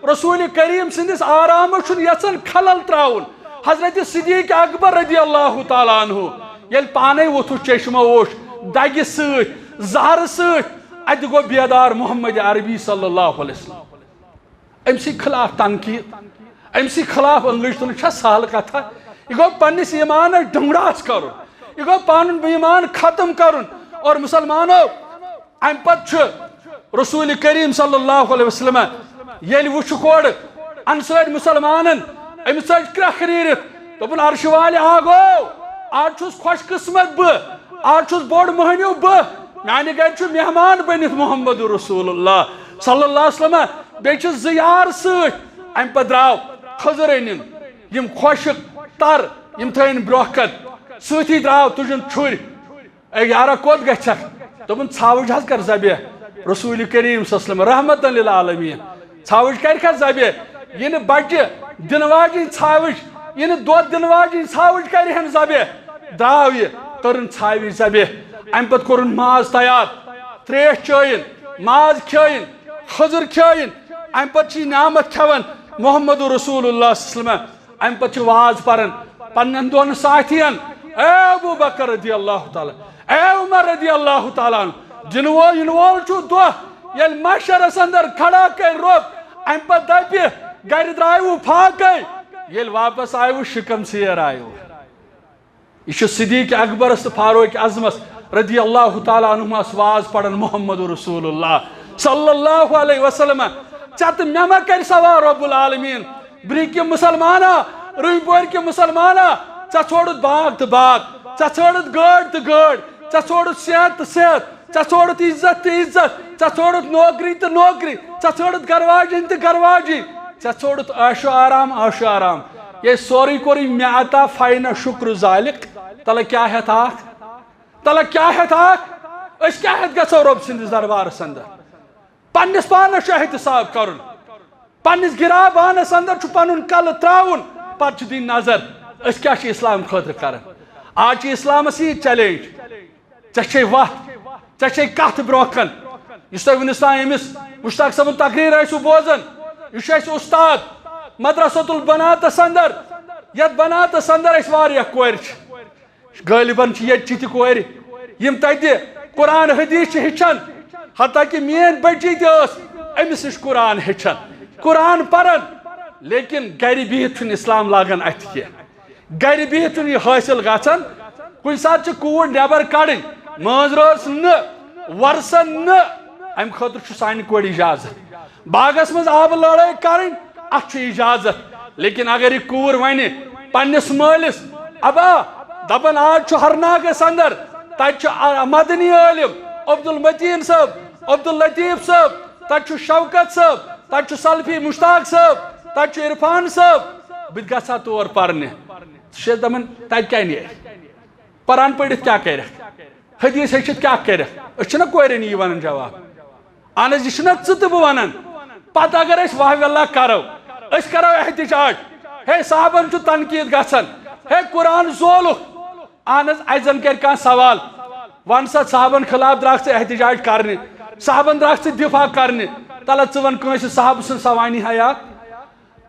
رسول کریم سندس آرام چھن یژھان خلل تراؤن حضرت صدیق اکبر رضی اللہ تعالیٰ عنہ یل پانے ووتھو چشمہ ووش دگہ ست زہر ست ات گو بیدار محمد عربی صلی اللہ علیہ وسلم ام سی خلاف تنقید ام سی خلاف انگلش تن چھا سہل کتھا یہ گو پنس ایمان ڈنگڑاس کرن یہ گو پن ایمان ختم کرن اور مسلمانو ام پت رسول کریم صلی اللہ علیہ وسلم یل وچھ کوڑ انسر مسلمانن ام سچ کرخریرت دپن عرش والے آگو آج چھس خوش قسمت بہ آج چھس بوڑ مہنیو بہ میانہ گھر چھ مہمان بنت محمد رسول اللہ صلی اللہ علیہ وسلم بیچ زیار ست ام پہ دراو خضر انم یم خوشک تر یم تھین برہ کن ستی دراو تجن چھر اے یارا کوت گھک دپن ژھاوج حظ کر ذبح رسول کریم صلی اللہ علیہ وسلم رحمت للعالمین ژھاوج کر ذبح یہ بچہ دن واجن ژھاوج یہ دود دن واجن ژھاوج کرہن ذبح دراو یہ کرن ژھاوج ذبح ام پت کورن ماز تیار تریش چین ماز کھین خضر کھین ام پت نعمت کھوان محمد رسول اللہ صلی اللہ علیہ وسلم ام پت واز پرن پنن دون ساتھین اے ابو بکر رضی اللہ تعالی اے عمر رضی اللہ تعالیٰ عنہ جنوول چھو دو یل محشرس اندر کھڑا کر روب ام پت دپہ گر درائیو پھاکے یل واپس آئیو شکم سیر آئیو یہ صدیق اکبر فاروق اعظمس رضی اللہ تعالیٰ عنہ واز پڑھن محمد رسول اللہ صلی اللہ علیہ وسلم چت مے ما کر سوا رب العالمین بری کے مسلمانا روی پور کے مسلمانا ژا چھوڑت باغ تو باغ ژا چھوڑت گاڑ تو گاڑ ژا چھوڑت صحت تو صحت ژا چھوڑت عزت تو عزت ژا چھوڑت نوکری تو نوکری ژا چھوڑت گرواجن تو گرواجی ژا چھوڑت عیش و آرام یہ سوری کوری مے عطا فائنہ شکر ذالک تلہ کیا ہے تاک اس کیا ہے گژھو رب سندس دربارس اندر پنس پانس احتساب کرن پنس گرابانس اندر چھ پنن کل تراؤن پتہ دین نظر اس کیا چھ اسلام خاطر کرن آج چھ اسلامس یہ چیلنج ژے وقت ژے کت برونکن اس تہ ونستان امس مشتاق صاحب تقریر ٲسِو بوزان یہ اس استاد مدرسۃ البناتس اندر یت بناتس اندر اس واریاہ کور غالباً یہ تہ کور یم تتہ قرآن حدیث ہچان حتیٰ کہ مین بچی تس امس نش قرآن ہچان قرآن پران لیکن گر بہت اسلام لاگان ات کی گر بہت یہ حاصل گھان کن سات کور نبر کڑن ماز رس ورسن ام خاطر سانہ کور اجازت باغس مز آب لڑائی کریں ات اجازت لیکن اگر یہ کور ون پنس مالس ابا دپان آج ہرناگس اندر تت مدنی عالم عبد المتین صاحب عبد اللطیف صاحب تت شوکت صاحب تت سلفی مشتاق صاحب تت عرفان صاحب بہ گھا تور پرنے دپان تت کیا نیرِ پران پڑھت کیا کر حدیث ہیچت کیا کر اچھنا کورین یہ ونان جواب اہن حظ یہ ژٕ بہ ونان پتہ اگر اس واہ اللہ کرو اس کرو احتجاج ہے صحابن چھ تنقید گژھان ہے قرآن زولُکھ اہن حظ اسہِ زن کر کانٛہہ سوال ون سا صحابن خلاف درٛاکھ ژٕ احتجاج کرنہِ صحابن درٛاکھ ژٕ دفاع کرنہِ تلہ ژٕ ون کٲنٛسہِ صحابہ سٕنٛز سوانی حیات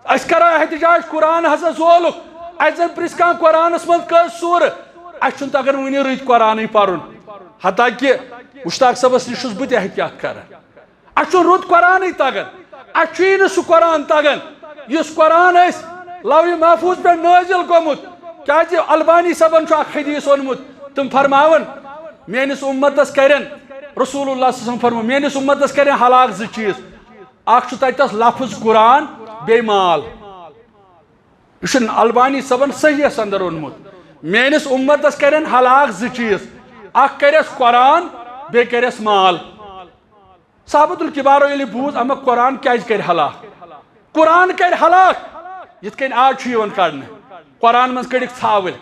أسۍ کرو احتجاج قرآن ہسا زولُکھ اسہِ زن پرژھ کانٛہہ قرآنس منٛز کٔژ سوٗرٕ اسہِ چھُنہٕ تگان وُنہِ رٕتۍ قرآنٕے پرُن حتیٰ کہ مشتاق صٲبس نش چھُس بہٕ تہِ احتیاط کران اسہِ چھُنہٕ رُت قرآنٕے تگان اسہِ چھُیی نہٕ سُہ قرآن تگان یُس قرآن أسۍ لوح محفوظ پٮ۪ٹھ نٲزِل گوٚمُت کیازِ البانی صٲبن چھُ اکھ حدیث اوٚنمُت تِم فرماون میٲنِس اُمتس کرن رسول اللہ صلی اللہ علیہ وسلم فرمو میٲنِس اُمتس کرن ہلاک زٕ چیٖز اکھ چھُ تتس لفظ قرآن بیٚیہِ مال یہ چھُ البانی صٲبن صحیحس اندر اوٚنمُت میٲنِس اُمتس کرن ہلاک زٕ چیٖز اکھ کرٮ۪س قرآن بیٚیہِ کرٮ۪س مال صحابۃ الکبارو ییٚلہِ بوٗز اما قرآن کیازِ کرِ ہلاک قرآن کرِ ہلاک یِتھ کٔنۍ آز چھُ یِوان کڑنہٕ قرآن منٛز کڑِکھ ژھاوٕلۍ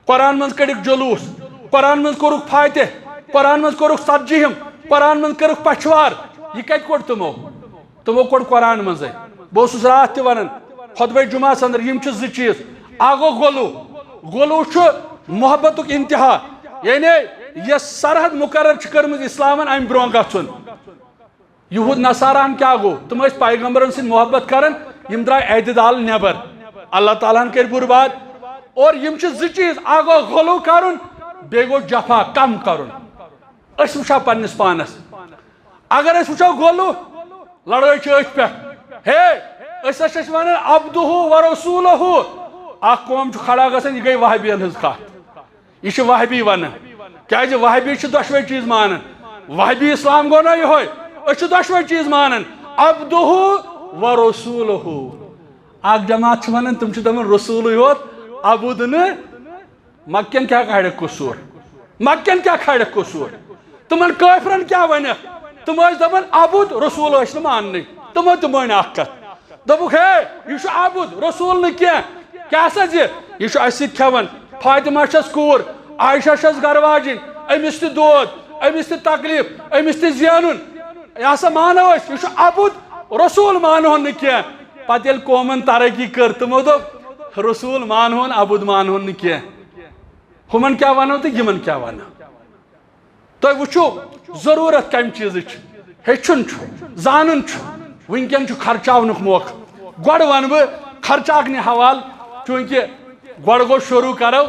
قرآن منٛز کڑِکھ جلوٗس قرآن منٛز کوٚرُکھ فاتح قرآن منٛز کوٚرُکھ ژتجیٖہِم قرآن منٛز کٔرٕکھ پچھوار یہ کتہِ کوٚڑ تِمو کوٚڑ قرآن منٛزٕے بہٕ اوسُس راتھ تہِ ونان خۄطبہ جُمعس اندر یِم چھِ زٕ چیٖز اکھ گوٚو غلو چھُ محبتُک انتہا یعنی یۄس سرحد مقرر چھِ کٔرمٕژ اسلامن امہِ برونٛہہ گژھُن یہود نصاراہن کیا گوٚو تِم ٲسۍ پیغمبرن سۭتۍ محبت کران یِم درٛاے اعتدال نٮ۪بر اللہ تعالیٰ ہن کٔرۍ برباد اور یِم چھِ زٕ چیٖز اکھ گوٚو غلو کرُن بیٚیہِ گوٚو جفا کم کرُن أسۍ وٕچھو پننس پانس اگر أسۍ وٕچھو غلو لڑٲے چھِ أتھۍ پٮ۪ٹھ ہے أسۍ ہسا چھِ ونان عبدہُ و رسوٗلہُ اکھ قوم چھُ کھڑا گژھان یہ گٔے وہابین ہٕنٛز کتھ یہ چھِ وہابی ونان کیازِ وہابی چھِ دۄشوے چیٖز مانان وہابی اسلام گوٚو نا یِہوے أسۍ چھِ دۄشوے چیٖز مانان عبدہُ و رسوٗلہُ اکھ جماعت چھِ ونان تِم چھِ دپان رسوٗلٕے یوت عبد نہٕ مکین کیا کھڑکھ قصوٗر مکین کیا کھڑکھ قصوٗر تِمن کٲفرن کیا ونکھ تِم ٲسۍ دپان عبد رسوٗل ٲسۍ نہٕ ماننٕے تِمو تہِ مٲنۍ اکھ کتھ دوٚپُکھ ہے یہِ چھُ عبد رسوٗل نہٕ کینٛہہ کیاہ سا زِ یہِ چھُ اسہِ سۭتۍ کھٮ۪وان فاطمہ چھس کوٗر عایشہ چھس گرواجِنۍ أمِس تہِ دود أمِس تہِ تکلیٖف أمِس تہِ زینُن یہِ ہسا مانو أسۍ یہِ چھُ عبد رسوٗل مانہون نہٕ کینٛہہ پتہٕ ییٚلہِ قومن ترقی کٔر تِمو دوٚپ رسوٗل مانہون عبد مانہون نہٕ کینٛہہ ہُمن کیاہ ونو تہٕ یِمن کیاہ ونو تُہۍ وٕچھِو ضروٗرت کمہِ چیٖزٕچ ہیٚچھُن چھُ زانُن چھُ وٕنکٮ۪ن چھُ خرچاونُک موقعہٕ گۄڈٕ ونہٕ بہٕ خرچاونہِ حوالہٕ چوٗنٛکہِ گۄڈٕ گوٚو شروٗع کرو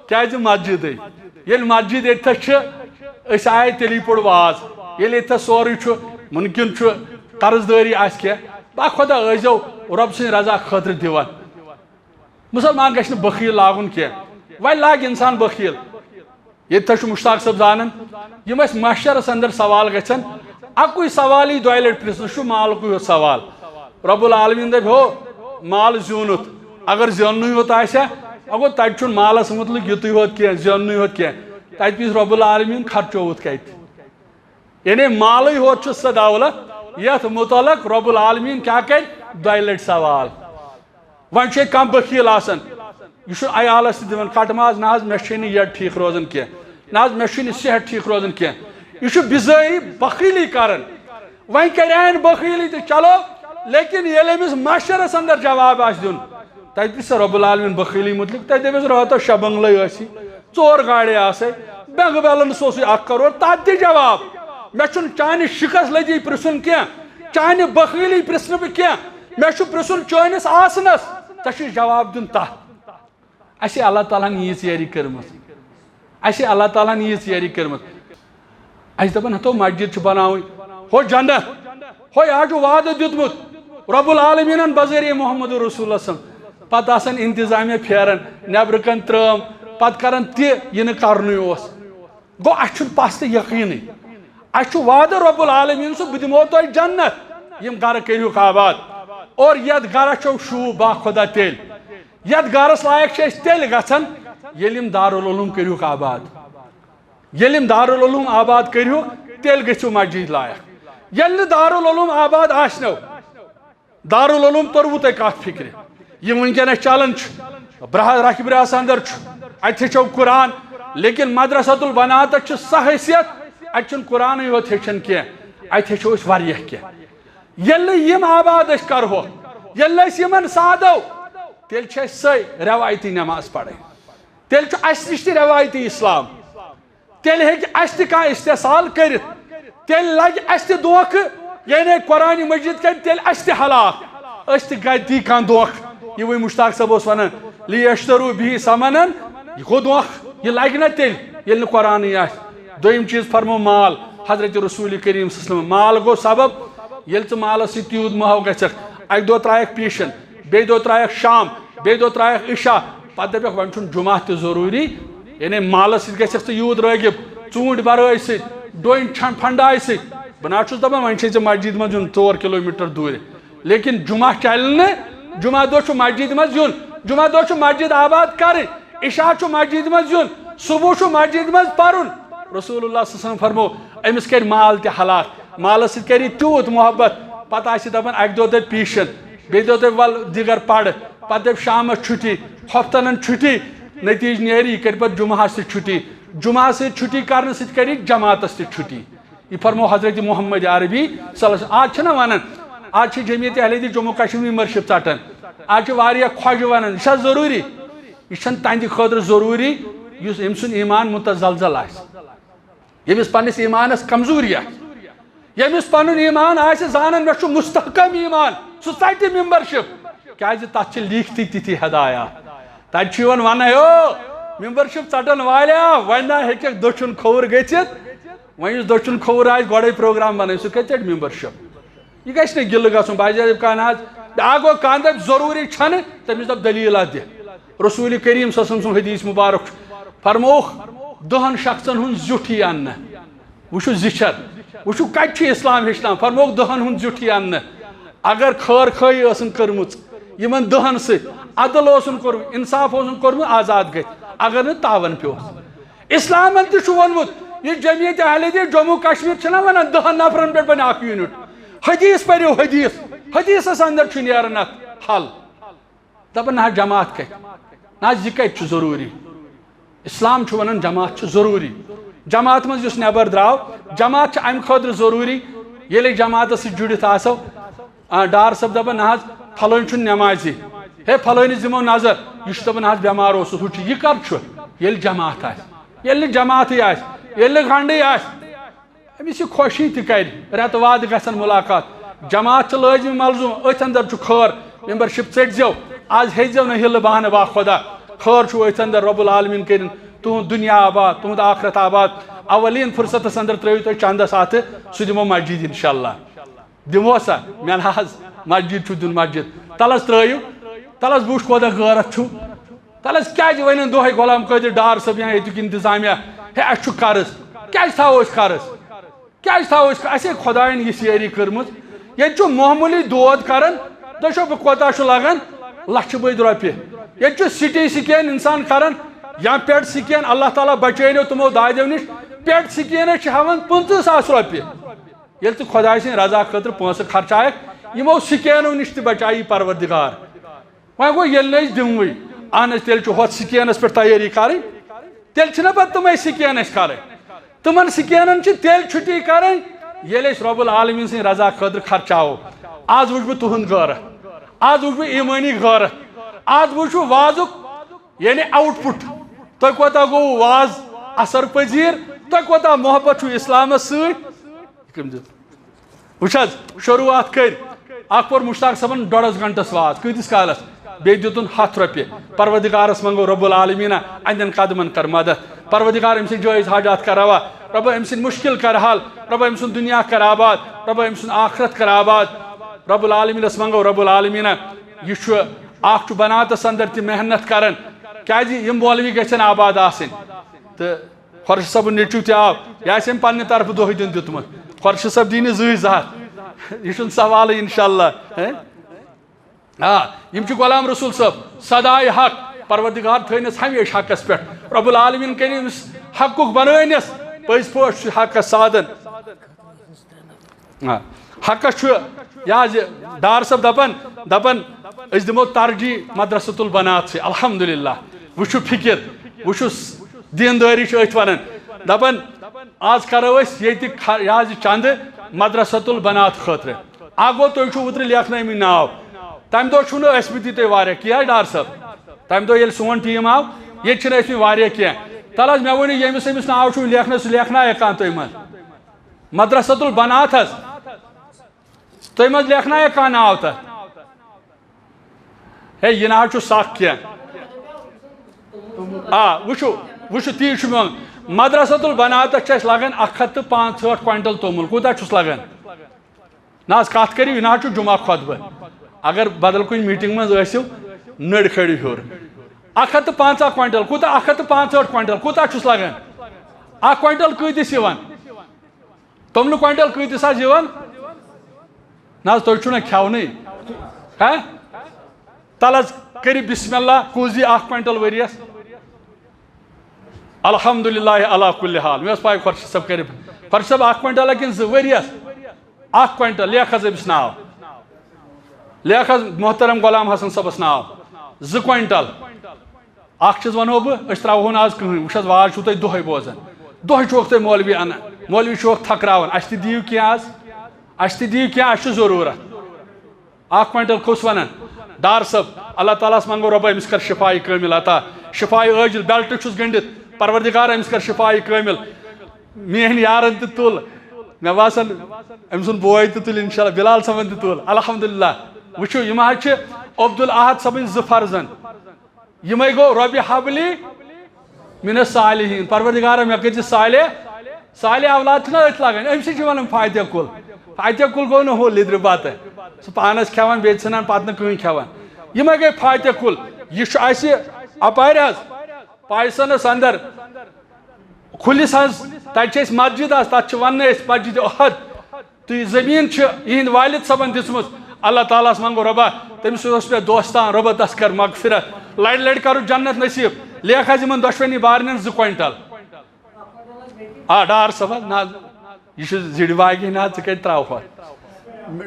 کیازِ مسجدٕے ییٚلہِ مسجد ییٚتٮ۪تھ چھِ اس آئے تیلی پوڑ واز یہ لیتا سوری چھو ممکن چھو قرض داری آس کیا با خدا ایزو رب سن رضا خطر دیوان مسلمان گشن بخیل لاغن کیا وی لاگ انسان بخیل یہ تھا چھو مشتاق صاحب زانن یم اس محشرس اندر سوال گچن اکوئی سوالی دوئی لٹ پرسن شو مال کوئی سوال رب العالمین دے ہو مال زیونت اگر زیوننوی ہوتا ہے اگر تاید چھون مالس مطلق یوتی ہوت کیا زیوننوی ہوت کیا تاید پیس رب العالمین خرچو ہوت کہت یعنی مالی ہوت چھو سا دولت یت متعلق رب العالمین کیا کہت دوئی لٹ سوال وان چھے کم بخیل آسن یہ چھو ایالس دیون کٹماز ناز مشینی یڈ ٹھیک روزن کیا ناز مشینی صحت ٹھیک روزن کیا یہ چھو بزائی بخیلی کرن وان کرین بخیلی تو چلو لیکن یہ لیمیز معاشرس اندر جواب آس دن تاید پیس رب العالمین بخیلی مطلق تاید دیمیز رہتا شبنگلے آسی چور گاڑی آسے بینگ بیلنس ہوسی اک کرور تاید دی جواب میں چھن چانی شکست لگی پرسن کیا چانی بخیلی پرسن بھی کیا میں چھو پرسن چونس آسنس تشی جواب دن تا ایسی اللہ تعالیٰ نے یہ تیاری کرمت ایسی اللہ تعالیٰ نے یہ تیاری کرمت ایسی دبن ہتو مسجد چھ بناوئی ہو جنت ہو آجو وعدہ دیتمت رب العالمین بذریعہ محمد رسول اللہ صلی اللہ علیہ وسلم پتہ آسن انتظامیہ پھیرن نیبرکن ترام پتہ کرن تی یہ کرنی اس گو اچھن پاس تے یقینی اچھو وعدہ رب العالمین سو بدمو تو جنت یم گھر کریو آباد اور ید گھر چو شو با خدا تیل ید گھرس لائق چھ تیل گژھن یلیم دارالعلوم کریو آباد یلیم دارالعلوم آباد کریو تیل گژھو مسجد لائق یل دارالعلوم آباد آسنو دارالعلوم ترو تے کات فکر یہ ونکس چلان رقبر اندر اتو قرآن لیکن مدرسۃ البنات سہ حیثیت اتن قرآن یوت ہیچن کی اتو کی یل یم آباد کرو یل یمن سادو تیل سی روایتی نماز پڑھ تیل اس نش روایتی اسلام تیل ہیکہ کھانا استحصال کرت تیل لگہ اس دھوکھ یعنی قرآن مجید کر تیل اس ہلاک اس دی کان دھوکھ یہ وہی مشتاق صاحب اس ونان لیشترو بھی سمنن یہ گو دھوکھ یہ لگہ نا تیل یل قرآن آس دویم چیز فرمو مال حضرت رسول کریم صلی اللہ علیہ وسلم مال گو سبب یل ژٕ مالس سۭتۍ تیوٗت مہو گژھکھ اکہِ دۄہ ترٛایکھ پیشن بیٚیہِ دۄہ ترٛایکھ شام بیٚیہِ دۄہ ترٛایکھ عشا پتہٕ دپکھ وۄنۍ چھُنہٕ جمعہ تہِ ضروٗری یعنی مالس سۭتۍ گژھکھ ژٕ یوٗت رٲغب ژوٗنٛٹھۍ برٲے سۭتۍ ڈوٗنۍ پھنڈاے سۭتۍ بہٕ نہ چھُس دپان وۄنۍ چھے ژےٚ مسجد منٛز یُن 4 کِلوٗمیٖٹر دوٗرِ لیکن جمعہ چلہِ نہٕ جمعہ دۄہ چھُ مسجد منٛز یُن جمعہ دۄہ چھُ مسجد آباد کرٕنۍ عشا چھُ مسجد منٛز یُن صبح چھُ مسجد منٛز پرُن رسول اللہ صلی اللہ علیہ وسلم فرمو أمِس کَرِ مال تہِ ہلاک مالس سۭتۍ کَرِ تیوٗت محبت پتہٕ آسہِ دپان اکہِ دۄہ دپہِ پیشن بیٚیہِ دۄہ دپہِ ول دِگر پرٕ پتہٕ دپہِ شامس چھُٹی ہفتن چھُٹی نتیٖجہٕ نیرِ یہِ کَرِ پتہٕ جمعہس تہِ چھُٹی جمعہ سۭتۍ چھُٹی کرنہٕ سۭتۍ کَرِ جماعتس تہِ چھُٹی یہ فرمو حضرت محمد عربی صلی اللہ علیہ وسلم آج چھنا ونان آج چھ جمعیت اہل حدیث جموں کشمیر ممبرشپ ژٹان آج چھ واریاہ خۄش ونان یہ چھا ضروٗری یہ چھنہٕ تہنٛدِ خٲطرٕ ضروٗری یُس أمۍ سُنٛد ایمان متزلزل آسہِ ییٚمِس پننِس ایمانس کمزوری آسہِ ییٚمِس پنُن ایمان آسہِ زانان مےٚ چھُ مستحکم ایمان سُہ ژٹہِ ممبرشپ کیازِ تتھ چھِ لیٖکھتٕے تِتھی ہدایات تتہِ چھُ یِوان وننہٕ او ممبرشپ ژٹن والیاہ وۄنۍ نہ ہیٚککھ دٔچھُن کھووُر گٔژھِتھ وۄنۍ یُس دٔچھُن کھووُر آسہِ گۄڈے پروگرام بنٲیِتھ سُہ کتہِ ژٹہِ ممبرشپ یہ گژھِ نہٕ گِلہٕ گژھُن باضٲبطہٕ کانٛہہ نہ حظ بیٛاکھ گوٚو کانٛہہ دپہِ ضروٗری چھنہٕ تٔمِس دپ دٔلیٖلا دِ رسول کریم صلی اللہ علیہ وسلم سُنٛد حدیث مبارک چھُ فرمووُکھ 2 شخصن ہُنٛد زیُٹھ یی اننہٕ وٕچھو زِچھر وٕچھو کتہِ چھُ اسلام ہیٚچھناوان فرمووُکھ 2 ہُنٛد زیُٹھ یی اننہٕ اگر خٲر خٲہی ٲسن کٔرمٕژ یِمن 2 سۭتۍ عدل اوسُن کوٚرمُت انصاف اوسُن کوٚرمُت آزاد گژھِ اگر نہٕ تاون پیوٚو اسلامن تہِ چھُ ووٚنمُت یہ جمعیت اہل حدیث جموں کشمیر چھنا ونان 10 نفرن پٮ۪ٹھ بنہِ اکھ یوٗنٹ حدیث پٔرِو حدیث حدیثس اندر چھُ نیران اتھ حل دپان نہ جماعت کتہِ نہ یہِ کتہِ چھُ ضروٗری اسلام چھُ ونان جماعت چھُ ضروٗری جماعت منٛز یُس نٮ۪بر درٛاو جماعت چھِ امہِ خٲطرٕ ضروٗری ییٚلہِ جماعتس سۭتۍ جُڑِتھ آسو ڈار صٲب دپان نہ حظ پھلٲنۍ چھُنہٕ نٮ۪مازی ہے پھلٲنِس دِمو نظر یہِ چھُ دپان حظ بٮ۪مار اوسُس ہُہ چھُ یہِ کر چھُ ییٚلہِ جماعت آسہِ ییٚلہِ نہٕ جماعتٕے آسہِ ییٚلہِ نہٕ گنڈٕے آسہِ أمِس یہِ خۄشی تہِ کرِ رٮ۪تہٕ وادٕ گژھن مُلاقات جماعت چھِ لٲزمی ملزوٗم أتھۍ اندر چھُ خٲر ممبرشپ ژٔٹۍزیو آز ہیٚزیو نہٕ ہِلہٕ بہانہٕ با خۄدا خٲر چھُ أتھۍ اندر رب العالمیٖن کٔرِنۍ تُہُنٛد دُنیا آباد تُہُنٛد آخرت آباد اولین فرصت اندر ترٲیِو تُہۍ چندس اتھ سُہ دِمو مسجد انشاءاللہ دِمو سا مےٚ نہ حظ مسجد چھُ دیُن مسجد تلس ترٲیِو تلس بہٕ وٕچھ کوتاہ غٲرت چھُ تلس کیٛازِ ونن دۄہے غلام قٲدر ڈار صٲب یا ییٚتیُک انتظامیہ ہے اَسہِ چھُ قرض کیٛازِ تھاوو أسۍ قرض کیٛازِ تھاوو أسۍ اَسے خۄدایَن یہِ سیٲری کٔرمٕژ ییٚتہِ چھُ معموٗلی دود کران دٔچھو بہٕ کوتاہ چھُ لگان لچھِ بٔدۍ رۄپیہِ ییٚتہِ چھُ سِٹی سِکین انسان کران یا پیٹ سِکین اللہ تعالیٰ بچٲینو تِمو دادیو نِش پیٹ سِکینس چھِ ہٮ۪وان 50,000 رۄپیہِ ییٚلہِ ژٕ خۄداے سٕنٛدِ رضا خٲطرٕ پونٛسہٕ خرچایکھ یِمو سِکینو نِش تہِ بچایی پروردگار وۄنۍ گوٚو ییٚلہِ نہٕ أسۍ دِموٕے اہن حظ تیٚلہِ چھُ ہۄتھ سِکینس پٮ۪ٹھ تیٲری کرٕنۍ تیٚلہِ چھِنہ پتہٕ تِمے سِکین اَسہِ کرٕنۍ تِمن سِکینن چھِ تیٚلہِ چھُٹی کرٕنۍ ییٚلہِ أسۍ رۄب العالمیٖن سٕنٛدِ رضا خٲطرٕ خرچاوو آز وٕچھ بہٕ تُہُنٛد غٲرت آز وٕچھ بہٕ ایٖمٲنی غٲرت آز وٕچھ بہٕ وازُک یعنی آوُٹ پُٹ تۄہہِ کوتاہ گوٚو واز اثر پذیٖر تۄہہِ کوتاہ محبت چھُ اسلامس سۭتۍ وٕچھ حظ شروعات کٔرۍ اکھ پوٚر مشتاق صٲبن 1.5 گنٹس واز کۭتِس کالس بیٚیہِ دِتُن 100 رۄپیہِ پروردگارس منٛگو رۄب العالمیٖنہ اَنٛدٮ۪ن قدمن کر مدد پروردگار أمۍ سٕنٛدۍ جٲیز حاجات کر روا رۄب أمۍ سٕنٛدۍ مُشکل کر حل رۄب أمۍ سُنٛد دُنیا کر آباد رۄب أمۍ سُنٛد آخرت کر آباد رۄب العالمیٖنس منٛگو رۄب العالمیٖنہ یہِ چھُ اکھ چھُ بناتس اندر تہِ محنت کران کیٛازِ یِم مولوی گژھن آباد آسٕنۍ تہٕ خۄرشِد صٲبُن نیٚچوٗ تہِ آو یہِ آسہِ أمۍ پننہِ طرفہٕ دۄہے دیُن دیُتمُت خۄرشِد صٲب دی نہٕ زٕہٕنۍ 200 یہِ چھُنہٕ سوالٕے انشاءاللہ یِم چھِ غلام رسول صٲب سداے حق پروردگار تھٲینس ہمیشہِ حقس پٮ۪ٹھ رۄب العالمیٖن کٔرۍ أمِس حقُک بنٲینس پٔزۍ پٲٹھۍ چھُ حقس سادن حقس چھُ یہِ حظ یہِ ڈار صٲب دپان أسۍ دِمو ترجیح مدرسۃ البنات سے الحمدللہ وٕچھو فکر وٕچھو دیندٲری چھِ أتھۍ ونان دپان آز کرو أسۍ ییٚتہِ یہِ حظ یہِ چندٕ مدرسۃ البنات خٲطرٕ اکھ گوٚو تُہۍ چھُو اوترٕ لیکھنٲومٕتۍ ناو تمہِ دۄہ چھُو نہٕ ٲسمٕتی تُہۍ واریاہ کینٛہہ ڈار صٲب تمہِ دۄہ ییٚلہِ سون ٹیٖم آو ییٚتہِ چھِنہٕ ٲسمٕتۍ واریاہ کینٛہہ تل حظ مےٚ ؤنِو ییٚمِس أمِس ناو چھُو لیکھنٲوِتھ سُہ لیکھنایہ کانٛہہ تُہۍ منٛز مدرسۃ البنات حظ تُہۍ منٛز لیکھنایہ کانٛہہ ناو تتھ ہے یہِ نہ حظ چھُ سکھ کینٛہہ وٕچھو تی چھُ میون مدرسۃ البناتس چھِ اَسہِ لگان 165 کوینٹل توٚمُل کوٗتاہ چھُس لگان نہ حظ کتھ کٔرِو یہِ نہ حظ چھُ جُمعہ خۄطبہٕ اگر بدل کُنہِ میٖٹنٛگ منٛز ٲسِو نٔرۍ کھٲرِو ہیوٚر 115 کوینٹل کوٗتاہ 165 کوینٹل کوٗتاہ چھُس لگان اکھ کوینٹل کۭتِس یِوان توٚملہٕ کوینٹل کۭتِس حظ یِوان نہ حظ تُہۍ چھُو نہ کھٮ۪ونٕے تل حظ کٔرِو بسم اللہ کُس دی 1 کوینٹل ؤرِیس الحمدللہ علی کُلہِ حال مےٚ ٲس پاے خۄرشِد صٲب کٔرِو خۄرشِد صٲب 1 کوینٹل کِنہٕ 2 ؤرِیس 1 کوینٹل لیکھ حظ أمِس ناو لیکھ حظ محترم غلام حسن صٲبس ناو 2 کوینٹل اکھ چیٖز ونہو بہٕ أسۍ تراوہو نہٕ آز کٕہٕنۍ وٕچھ حظ واز چھُو تُہۍ دۄہے بوزان دۄہے چھُوکھ تُہۍ مولوی انان مولوی چھُوکھ تھکراوان اَسہِ تہِ دِیِو کینٛہہ آز اَسہِ تہِ دِیِو کینٛہہ اَسہِ چھُ ضروٗرت 1 کوینٹل کُس ونان ڈار صٲب اللہ تعالیٰ ہس منٛگو رۄبا أمِس کر شِفایہِ کٲمِل عطا شِفایہِ عٲجِل بیلٹہٕ چھُس گٔنڈِتھ پروردگار أمِس کر شِفایہِ کٲمِل میٲنۍ یارن تہِ تُل مےٚ باسان أمۍ سُنٛد بوے تہِ تُلہِ انشاءاللہ بِلال صٲبن تہِ تُل الحمدللہ وٕچھو یِم حظ چھِ عبدالاحد صٲبٕنۍ 2 فرزن یِمے گوٚو رۄبہِ حبلی مِن الصالحیٖن پروردگارا مےٚ کٔرۍ زِ صالح اولاد چھِنہ أتھۍ لگان أمۍ سٕے چھِ ونان فاتح کُل فاتح کُل گوٚو نہٕ ہُہ لیٚدرِ بتہٕ سُہ پانس کھٮ۪وان بیٚیہِ ژھٕنان پتہٕ نہٕ کٕہٕنۍ کھٮ۪وان یِمے گٔے فاتح کُل یہِ چھُ اَسہِ اپارِ حظ پایسنس اندر کھُلِس حظ تتہِ چھِ أسۍ مسجد حظ تتھ چھِ وننہٕ أسۍ مسجد احد تہٕ یہِ زٔمیٖن چھِ یِہنٛدۍ والد صٲبن دِژمٕژ اللہ تعالیٰ ہس منٛگو رۄبا تٔمِس اوس مےٚ دوستان رۄبا تس کر مغفرت لڑِ لڑِ کرو جنت نصیٖب لیکھ حظ یِمن دۄشوٕنی بارنٮ۪ن 2 کوینٹل ڈار صٲب حظ نہ حظ یہِ چھُ زِڑِ واگہِ نہ حظ ژٕ کتہِ تراو ہۄتھ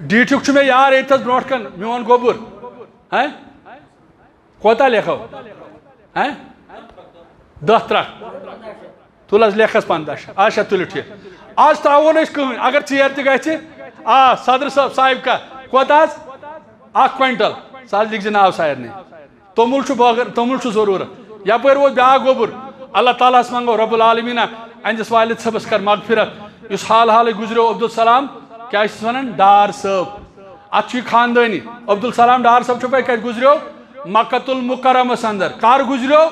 ڈیٖٹھیُک چھُ مےٚ یار ییٚتھس برونٛٹھ کن میون گوٚبُر کوتاہ لیکھو 10 ترٛکھ تُل حظ لیکھس 15 اچھا تُلِو ٹھیٖک آز تراوو نہٕ أسۍ کٕہٕنۍ اگر ژیر تہِ گژھِ صدر صٲب صاحب کا کوتاہ حظ 1 کوینٹل سُہ حظ لیکھِ زِ ناو سارنٕے توٚمُل چھُ توٚمُل چھُ ضروٗرت یپٲرۍ ووت بیٛاکھ گوٚبُر اللہ تعالیٰ ہس منٛگو رۄب العالمیٖنہ أہنٛدِس والد صٲبس کر مغفرت یُس حالٕے گُزریو عبدالسلام کیٛاہ چھِس ونان ڈار صٲب اتھ چھُ یہِ خاندٲنی عبدالسلام ڈار صٲب چھُ پاے کتہِ گُزریو مکۃ المکرمس اندر کر گُزریو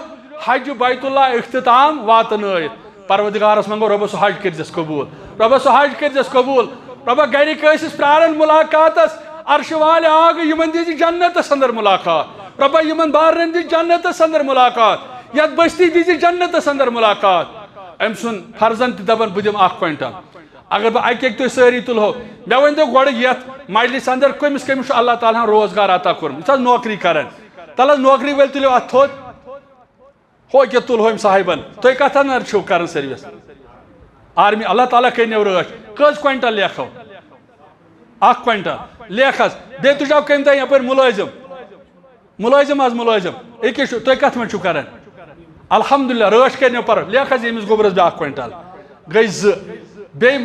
حج بیت اللہ اختتام واتنٲیِتھ پروردگارس منگو رۄبس سُہ حج کٔرزٮ۪س قبوٗل رۄبس سُہ حج کٔرزٮ۪س قبوٗل رۄبا گرِکۍ ٲسِس پرٛاران مُلاقاتس عرشہِ والہِ آگہٕ یِمن دِژ جنتس اندر مُلاقات رۄبا یِمن بارن دِژ جنتس اندر مُلاقات یتھ بستی دِژ جنتس اندر مُلاقات أمۍ سُنٛد فرزن تہِ دپان بہٕ دِمہٕ 1 کوینٹل اگر بہٕ اکہِ اکہِ تُہۍ سٲری تُلہو مےٚ ؤنۍتو گۄڈٕ یتھ مجلس اندر کٔمِس کٔمِس چھُ اللہ تعالیٰ ہن روزگار عطا کوٚرمُت یُس حظ نوکری کران تل حظ نوکری وٲلۍ تُلِو اتھ تھوٚد ہو کیٛاہ تُلہو أمۍ صاحبن تُہۍ کتھ اندر چھِو کران سٔروِس آرمی اللہ تعالیٰ کٔرنو رٲچھ کٔژ کوینٹل لیکھو 1 کوینٹل لیکھ حظ بیٚیہِ تُجاو کٔمۍ تانۍ یپٲرۍ مُلٲزم حظ مُلٲزم أکِس چھُ تُہۍ کتھ منٛز چھِو کران الحمدُاللہ رٲچھ کٔرنو پر لیکھ حظ ییٚمِس گوٚبرس بیٛاکھ کوینٹل گٔے 2 بیٚیہِ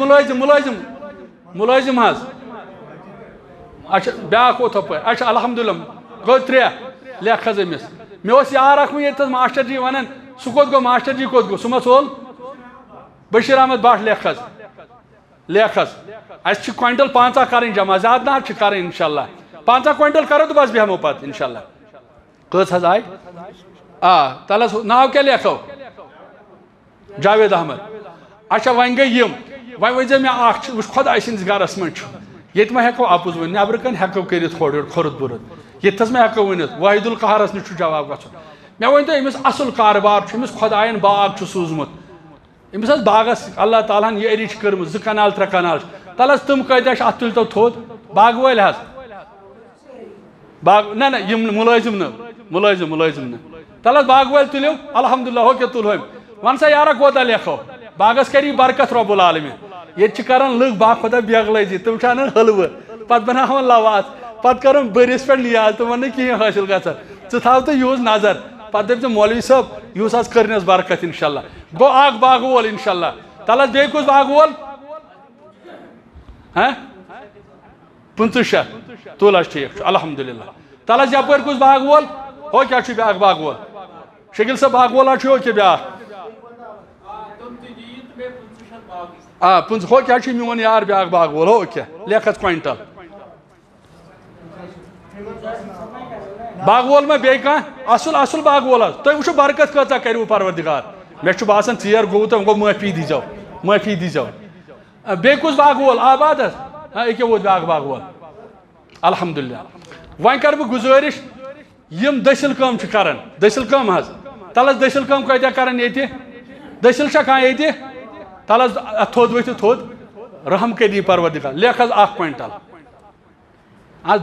مُلٲزم حظ اچھا بیٛاکھ اوت ہُپٲرۍ اچھا الحمدُاللہ گوٚو 3 لیکھ حظ أمِس مےٚ اوس یار اکھ ییٚتہِ ماسٹر جی ونان سُہ کوٚت گوٚو ماسٹر جی کوٚت گوٚو سُہ ما ژول بشیٖر احمد بٹ لیکھ حظ اَسہِ چھِ کوینٹل 15 کرٕنۍ جمع زیادٕ نہ حظ چھِ کرٕنۍ انشاء اللہ 15 کوینٹل کرو تہٕ بس بیٚہمو پتہٕ انشاء اللہ کٔژ حظ آیہِ تل حظ ناو کیٛاہ لیکھو جاوید احمد اچھا وۄنۍ گٔے یِم وۄنۍ ؤنۍزیو مےٚ اکھ چیٖز وٕچھ خۄداے سٕنٛدِس گرس منٛز چھُ ییٚتہِ ما ہٮ۪کو اپُز ؤنِتھ نٮ۪برٕ کَنۍ ہٮ۪کو کٔرِتھ ہورٕ یورٕ کھوٚرُت بُرُت ییٚتہِ تھَس ما ہٮ۪کو ؤنِتھ واحد القہارس نِش چھُ جواب گژھُن مےٚ ؤنۍتو أمِس اصٕل کاربار چھُ أمِس خۄداین باغ چھُ سوٗزمُت أمِس حظ باغس اللہ تعالیٰ ہن یٲری چھِ کٔرمٕژ 2 کنال 3 کنال چھِ تل حظ تِم کۭتیاہ چھِ اتھ تُلۍتو تھوٚد باغہٕ وٲلۍ حظ نہ یِم نہٕ مُلٲزم نہٕ تل حظ باغہٕ وٲلۍ تُلِو الحمدُاللہ ہو کیٛاہ تُلہو أمۍ وَن سا یارا کوتاہ لیکھو باغس کری برکت رۄب العالمیٖن ییٚتہِ چھِ کران لُکھ باخۄدا بیغلٲزی تِم چھِ انان حلوٕ پتہٕ بناوان لواس پتہٕ کران بٔرِس پٮ۪ٹھ نیاز تِمن نہٕ کِہیٖنۍ حٲصِل گژھان ژٕ تھاو تہٕ یِہُس نظر پتہٕ دٔپۍ ژٕ مولوی صٲب یِہُس حظ کٔرنَس برکت انشاء اللہ گوٚو اکھ باغہٕ وول انشاء اللہ تل حظ بیٚیہِ کُس باغہٕ وول 5,500 تُل حظ ٹھیٖک چھُ الحمدُاللہ تل حظ یپٲرۍ کُس باغہٕ وول ہو کیٛاہ چھُ بیٛاکھ باغہٕ وول شکیل صٲب باغہٕ وول حظ چھُ ہو کیٛاہ بیٛاکھ ہو کیٛاہ چھُ میون یار بیٛاکھ باغہٕ وول ہو کیٛاہ لیکھ حظ کوینٹل باغہٕ وول ما بیٚیہِ کانٛہہ اصٕل باغہٕ وول حظ تُہۍ وٕچھِو برکت کۭژاہ کٔرِوٕ پروردگار مےٚ چھُ باسان ژیر گوٚوُ تہٕ گوٚو معٲفی دیٖزیو بیٚیہِ کُس باغہٕ وول آباد حظ أکیٛاہ ووت بیٛاکھ باغہٕ وول الحمدُاللہ وۄنۍ کرٕ بہٕ گُزٲرِش یِم دٔسِل کٲم چھِ کران دٔسِل کٲم حظ تل حظ دٔسِل کٲم کۭتیاہ کران ییٚتہِ دٔسِل چھا کانٛہہ ییٚتہِ تل حظ تھوٚد ؤتھِو تھوٚد رحم کٔری پروردگار لیکھ حظ 1 کوینٹل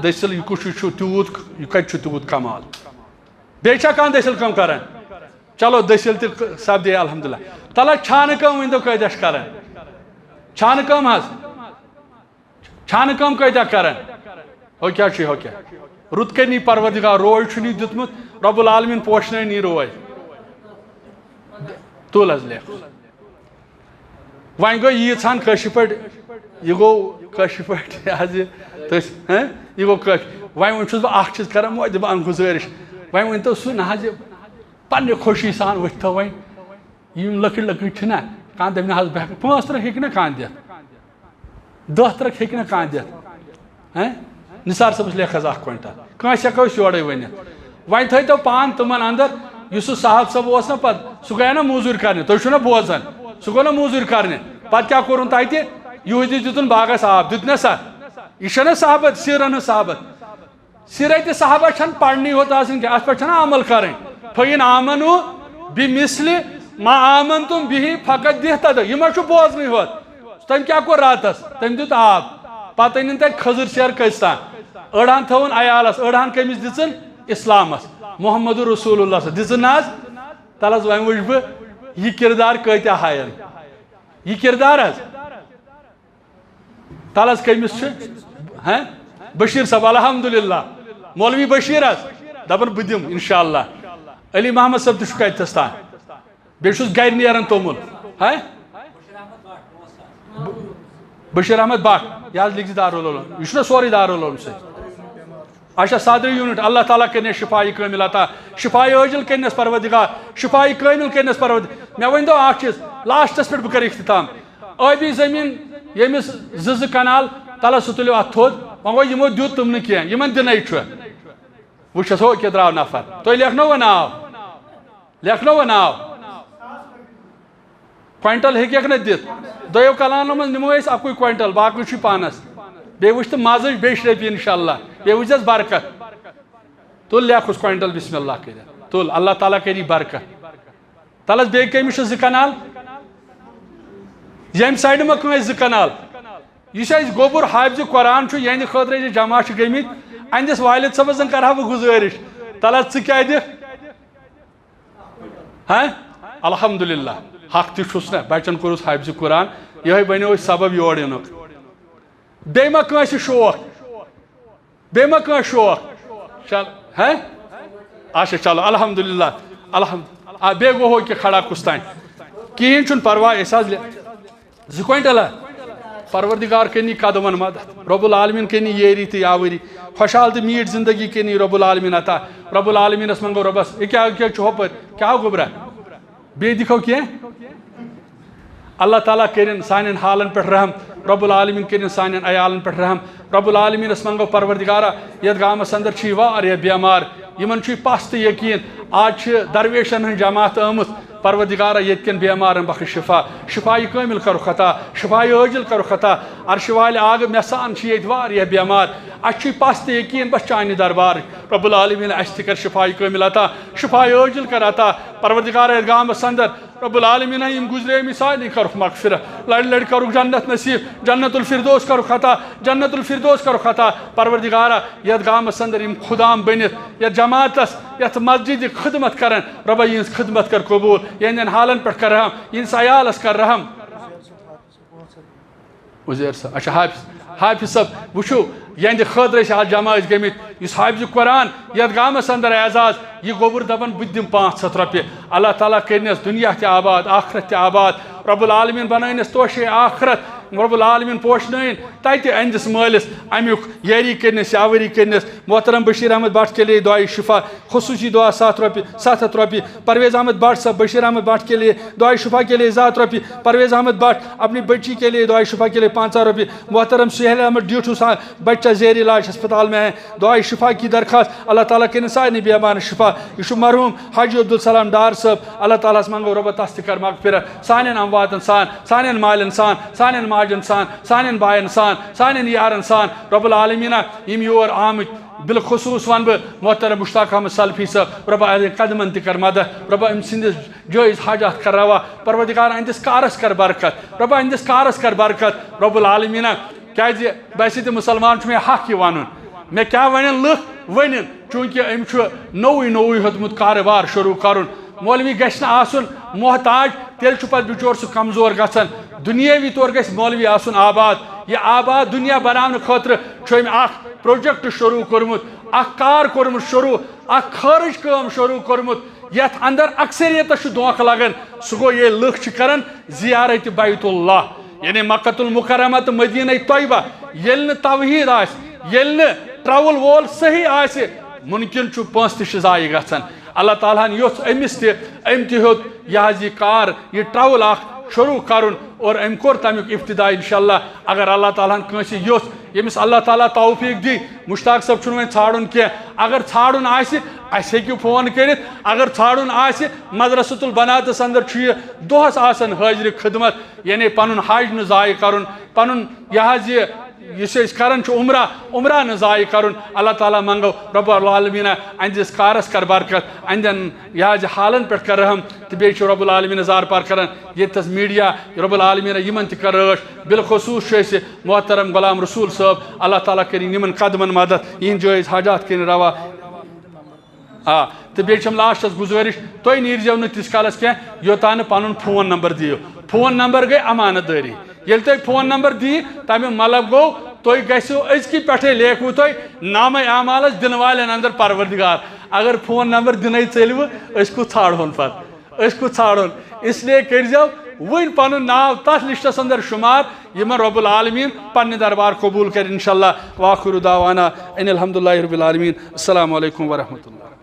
دٔسِل یہِ کُس چھُ تیوٗت یہِ کتہِ چھُ تیوٗت کمال بیٚیہِ چھا کانٛہہ دٔسِل کٲم کران چلو دٔسِل تہِ سپدے الحمدُاللہ تل حظ چھانہٕ کٲم ؤنۍتو کۭتیاہ چھِ کران چھانہٕ کٲم حظ چھانہٕ کٲم کۭتیاہ کران ہو کیٛاہ رُت کٔرنی پروردگار روے چھُنہٕ یہِ دیُتمُت رۄب العالمیٖن پوشنٲیِن یہِ روے تُل حظ لیکھ وۄنۍ گوٚو ییٖژ ہن کٲشِر پٲٹھۍ یہِ گوٚو کٲشِر پٲٹھۍ یہِ حظ یہِ گوٚو کٲشِر وۄنۍ چھُس بہٕ اکھ چیٖز کران مودِبان گُزٲرِش وۄنۍ ؤنۍتو سُہ نہ حظ یہِ پننہِ خوشی سان ؤتھۍتو وۄنۍ یِم لۄکٕٹۍ چھِنہ کانٛہہ دپہِ نہ حظ بہٕ ہٮ۪کہٕ 5 ترٛکھ ہیٚکہِ نہ کانٛہہ دِتھ 10 ترٛکھ ہیٚکہِ نہ کانٛہہ دِتھ نثار صٲبس لیکھ حظ 1 کوینٹل کٲنٛسہِ ہٮ۪کو أسۍ یورے ؤنِتھ وۄنۍ تھٲیتو پان تِمن اندر یُس سُہ صاحب صٲب اوس نہ پتہٕ سُہ گٔیو نہ موٚزوٗرۍ کرنہِ تُہۍ چھِو نہ بوزان سُہ گوٚو نہ موٚزوٗرۍ کرنہِ پتہٕ کیٛاہ کوٚرُن تتہِ یہوٗدی دِتُن باغس آب دیُت نہ سا یہِ چھنہ صحبت سیٖرن ہٕنٛز صحبت سیٖرتہِ صحبت چھنہٕ پرنٕے یوت آسان کینٛہہ اتھ پٮ۪ٹھ چھنہ عمل کرٕنۍ فٔیِن آمنوٗ بِمِثلِ ما آمنتُم بِہِ فقط دِہتدٕ یہِ ما چھُ بوزنٕے ہوت تٔمۍ کیٛاہ کوٚر راتس تٔمۍ دیُت آب پتہٕ أنِن تتہِ کھٔزٕر سیر کٔژتان أڑہن تھٲوٕن عیالس أڑہن کٔمِس دِژٕن اسلامس محمد رسول اللہ دِژٕن نہ حظ تل حظ وۄنۍ وٕچھ بہٕ یہِ کِردار کۭتیاہ ہاین یہِ کِردار حظ تل حظ کٔمِس چھُ بشیٖر صٲب الحمدُاللہ مولوی بشیٖر حظ دپان بہٕ دِمہٕ انشاء اللہ علی محمد صٲب تہِ چھُ کتٮ۪تھس تام بیٚیہِ چھُس گرِ نیران توٚمُل بشیٖر احمد بٹ یہِ حظ لیکھِ دارالعلوم یہِ چھُنہ سورُے دارالعلوم سۭتۍ اچھا صدر یوٗنٹ اللہ تعالیٰ کٔرنس شِفایہِ کٲمِل عطا شِفایہِ عٲجِل کٔرنس پروردگار شِفایہِ کٲمِل کٔرنس پروردگار مےٚ ؤنۍتو اکھ چیٖز لاسٹس پٮ۪ٹھ بہٕ کرٕ اختتام ٲبی زٔمیٖن ییٚمِس 2 کنال تل حظ سُہ تُلِو اتھ تھوٚد وۄنۍ گوٚو یِمو دیُت تِم نہٕ کینٛہہ یِمن دِنٕے چھُ وٕچھ حظ ہو کیٛاہ درٛاو نفر تُہۍ لیکھنووٕ ناو کوینٹل ہیٚکیٚکھ نہٕ دِتھ دۄیو کلانو منٛز نِمو أسۍ اَکُے کوینٹل باقٕے چھُے پانس بیٚیہِ وٕچھ تہٕ مازٕچ بیٚیہِ رۄپیہِ اِنشاءاللہ بیٚیہِ وٕچھزٮ۪س برکت تُل لیکھُس کوینٹل بسم اللہ کٔرِتھ تُل اللہ تعالیٰ کٔری برکت تلس بیٚیہِ کٔمِس چھُ 2 کنال ییٚمہِ سایڈٕ ما کٲنٛسہِ 2 کنال یُس اَسہِ گوٚبُر حافظِ قرآن چھُ یِہنٛدِ خٲطرٕ أسۍ جمع چھِ گٔمٕتۍ أہنٛدِس والد صٲبس زن کرٕ ہا بہٕ گُزٲرِش تلس ژٕ کیٛاہ دِکھ الحمدللہ حق تہِ چھُس نا بچن کوٚرُس حافظِ قرآن یِہوٚے بنیو أسۍ سبب یور یِنُک بیٚیہِ ما کٲنٛسہِ شوق بیٚیہِ ما کٲنٛسہِ شوق چل اچھا چلو الحمدللہ بیٚیہِ گوٚو ہو کہِ کھڑا کُس تانۍ کِہیٖنۍ چھُنہٕ پرواے أسۍ حظ 2 کوینٹل پروردگار کنی قدمن مدد رب العالمین کنی یری تہٕ یاوری خوشحال تہٕ میٖٹھ زندگی کنی رب العالمین عطا رب العالمینس منگو رۄبس یہِ کیٛاہ چھُ ہُپٲرۍ کیٛاہ گوٚبرا بیٚیہِ دِکھو کینٛہہ اللہ تعالیٰ کٔرِنۍ سانٮ۪ن حالن پٮ۪ٹھ رحم رب العالمین کٔرِنۍ سانٮ۪ن عیالن پٮ۪ٹھ رحم رب العالمینس منگو پروردگارا یتھ گامس اندر چھِ واریاہ بیمار یِمن چھُ پس تہٕ یقیٖن آز چھِ درویشن ہٕنٛز جماعت آمٕژ پروردگارا یتکن بیمارن بخش شفا شفائی کامل کرو خطا شفائی عاجل کرو خطا عرش والے آگ میسان چھ یت واریاہ بیمار اچھ پس تہ یقین بس چانہ دربار رب العالمین اس تہ کر شفائی کامل عطا شفائی عاجل کر عطا پروردگار گامس اندر رب العالمین یم گزرے مثال کرو مغفرت لڑ لڑ کرو جنت نصیب جنت الفردوس کرو خطا جنت الفردوس کرو خطا پروردگارا یت گامس اندر یم خدام بنت یت جماعتس یت مسجد خدمت کرن رب ین خدمت کر قبول یہندین حالن پہ کر رحم ینس عیالس کر رحم عزیر صاحب اچھا حافظ صاحب وچھو یہند خاطر آج جمع گمت اس حافظ قرآن یت گامس اندر اعزاز یہ گوبر دپان بہ دم 500 رۄپیہِ اللہ تعالیٰ کرنس دنیا تہ آباد آخرت تہ آباد رب العالمین بنٲینس توشے آخرت رب العالمین پوشنٲیِن تتہِ اہندس مٲلس امیُک یٲری کرنس یاوری کرنس محترم بشیر احمد بٹ کے لیے دعائے شفا خصوصی دعا 700 رۄپیہِ پرویز احمد بٹ صاحب بشیر احمد بٹ کے لیے دعائے شفا کے لیے 7 رۄپیہِ پرویز احمد بٹ اپنی بچی کے لیے دعائے شفا کے لیے 500 رۄپیہِ محترم سہیل احمد ڈیوٹھو صاحب بچہ زیر علاج ہسپتال میں ہے دعائے شفا کی درخواست اللہ تعالیٰ کرن سارے بیمار شفا یہ مرحوم حاجی عبدالسلام ڈار صاحب اللہ تعالیٰ منگو رب تس تہ کر مغفرت سانن امواتن سان سانن مالن سان سانن ماجن سان سانن بائن سان سانن یارن سان رب العالمین یم یور آمت بالخصوص ون بہ محترم مشتاق احمد سلفی صاحب رب قدمن تہ کر مدد رب ام سندس جائز حاجات کر روا پروردگار اہندس کارس کر برکت رب اہندس کارس کر برکت رب العالمین کیازِ ویسے تہ مسلمان چھ مے حق یہ ونن مے کیا ونن لکھ ونن چونکہ ام چھ نوے ہیوتمت کاربار شروع کرن مولوی گژھِ نہٕ آسُن محتاج تیٚلہِ چھُ پتہٕ بِچور سُہ کمزور گژھان دُنیٲوی طور گژھِ مولوی آسُن آباد یہ آباد دنیا بناونہٕ خٲطرٕ چھُ أمۍ اکھ پروجیکٹ شروع کوٚرمُت اکھ کار کوٚرمُت شروع اکھ خٲرج کٲم شروع کوٚرمُت یتھ اندر اکثریتس چھُ دھوکہٕ لگان سُہ گوٚو ییٚلہِ لُکھ چھِ کران زیارت بیت اللہ یعنی مکۃ المکرمہ تہٕ مدینہ طیبہ ییٚلہِ نہٕ توحید آسہِ ییٚلہِ نہٕ ٹرٛاوٕل وول صحیح آسہِ ممکن چھُ پونٛسہٕ تہِ چھِ ضایع گژھان اللہ تعالیٰ ہن یوٚژھ أمِس تہِ أمۍ تہِ ہیوٚت یہِ حظ یہِ کار یہِ ٹرٛاوٕل اکھ شروع کرن اور أمۍ کوٚر تمیُک ابتدا انشاءاللہ اگر اللہ تعالیٰ ہن کٲنٛسہِ یوٚژھ ییٚمِس اللہ تعالیٰ توفیق دی مشتاق صٲب چھُنہٕ وۄنۍ ژھانڈُن کینٛہہ اگر ژھانڈُن آسہِ اَسہِ ہیٚکِو فون کٔرِتھ اگر ژھانڈُن آسہِ مدرسۃ البناتس اندر چھُ یہِ دۄہس آسان حٲضرِ خدمت یعنی پنُن حج نہٕ ضایع کرُن پنُن یہِ حظ یُس أسۍ کران چھِ عمرہ نہٕ ضایع کرُن اللہ تعالیٰ منگو رب العالمین اہندس کارس کر برکت اہندین یہِ حظ حالن پٮ۪ٹھ کر رحم تہٕ بیٚیہِ چھُ رب العالمین زار پار کران ییٚتٮ۪س میڈیا رب العالمین یِمن تہِ کر رٲچھ بالخصوص چھُ اَسہِ محترم غلام رسول صٲب اللہ تعالیٰ کٔرِنۍ یِمن قدمن مدد یِہنٛدۍ جٲیز حاجات کٔرِنۍ روا تہٕ بیٚیہِ چھَم لاسٹس گُزٲرِش تُہۍ نیٖرزیو نہٕ تیٖتِس کالس کینٛہہ یوٚتانۍ نہٕ پنُن فون نمبر دِیِو فون نمبر گٔے امانت دٲری ییٚلہِ تُہۍ فون نمبر دِیِو تمیُک مطلب گوٚو تُہۍ گژھِو أزکہِ پٮ۪ٹھَے لیکھوٕ تُہۍ نامے اعمالس دِنہٕ والٮ۪ن اندر پروردگار اگر فون نمبر دِنَے ژٔلوٕ أسۍ کُس ژھانڈہون پتہٕ أسۍ کُس ژھانڈہون اسلیے کٔرۍزیو وٕنۍ پنُن ناو تتھ لسٹس اندر شُمار یِمن رب العالمین پننہِ دربار قبوٗل کرِ انشاءاللہ واخر دعوانا ان الحمدللہ رب العالمین السلام علیکم ورحمۃ اللہ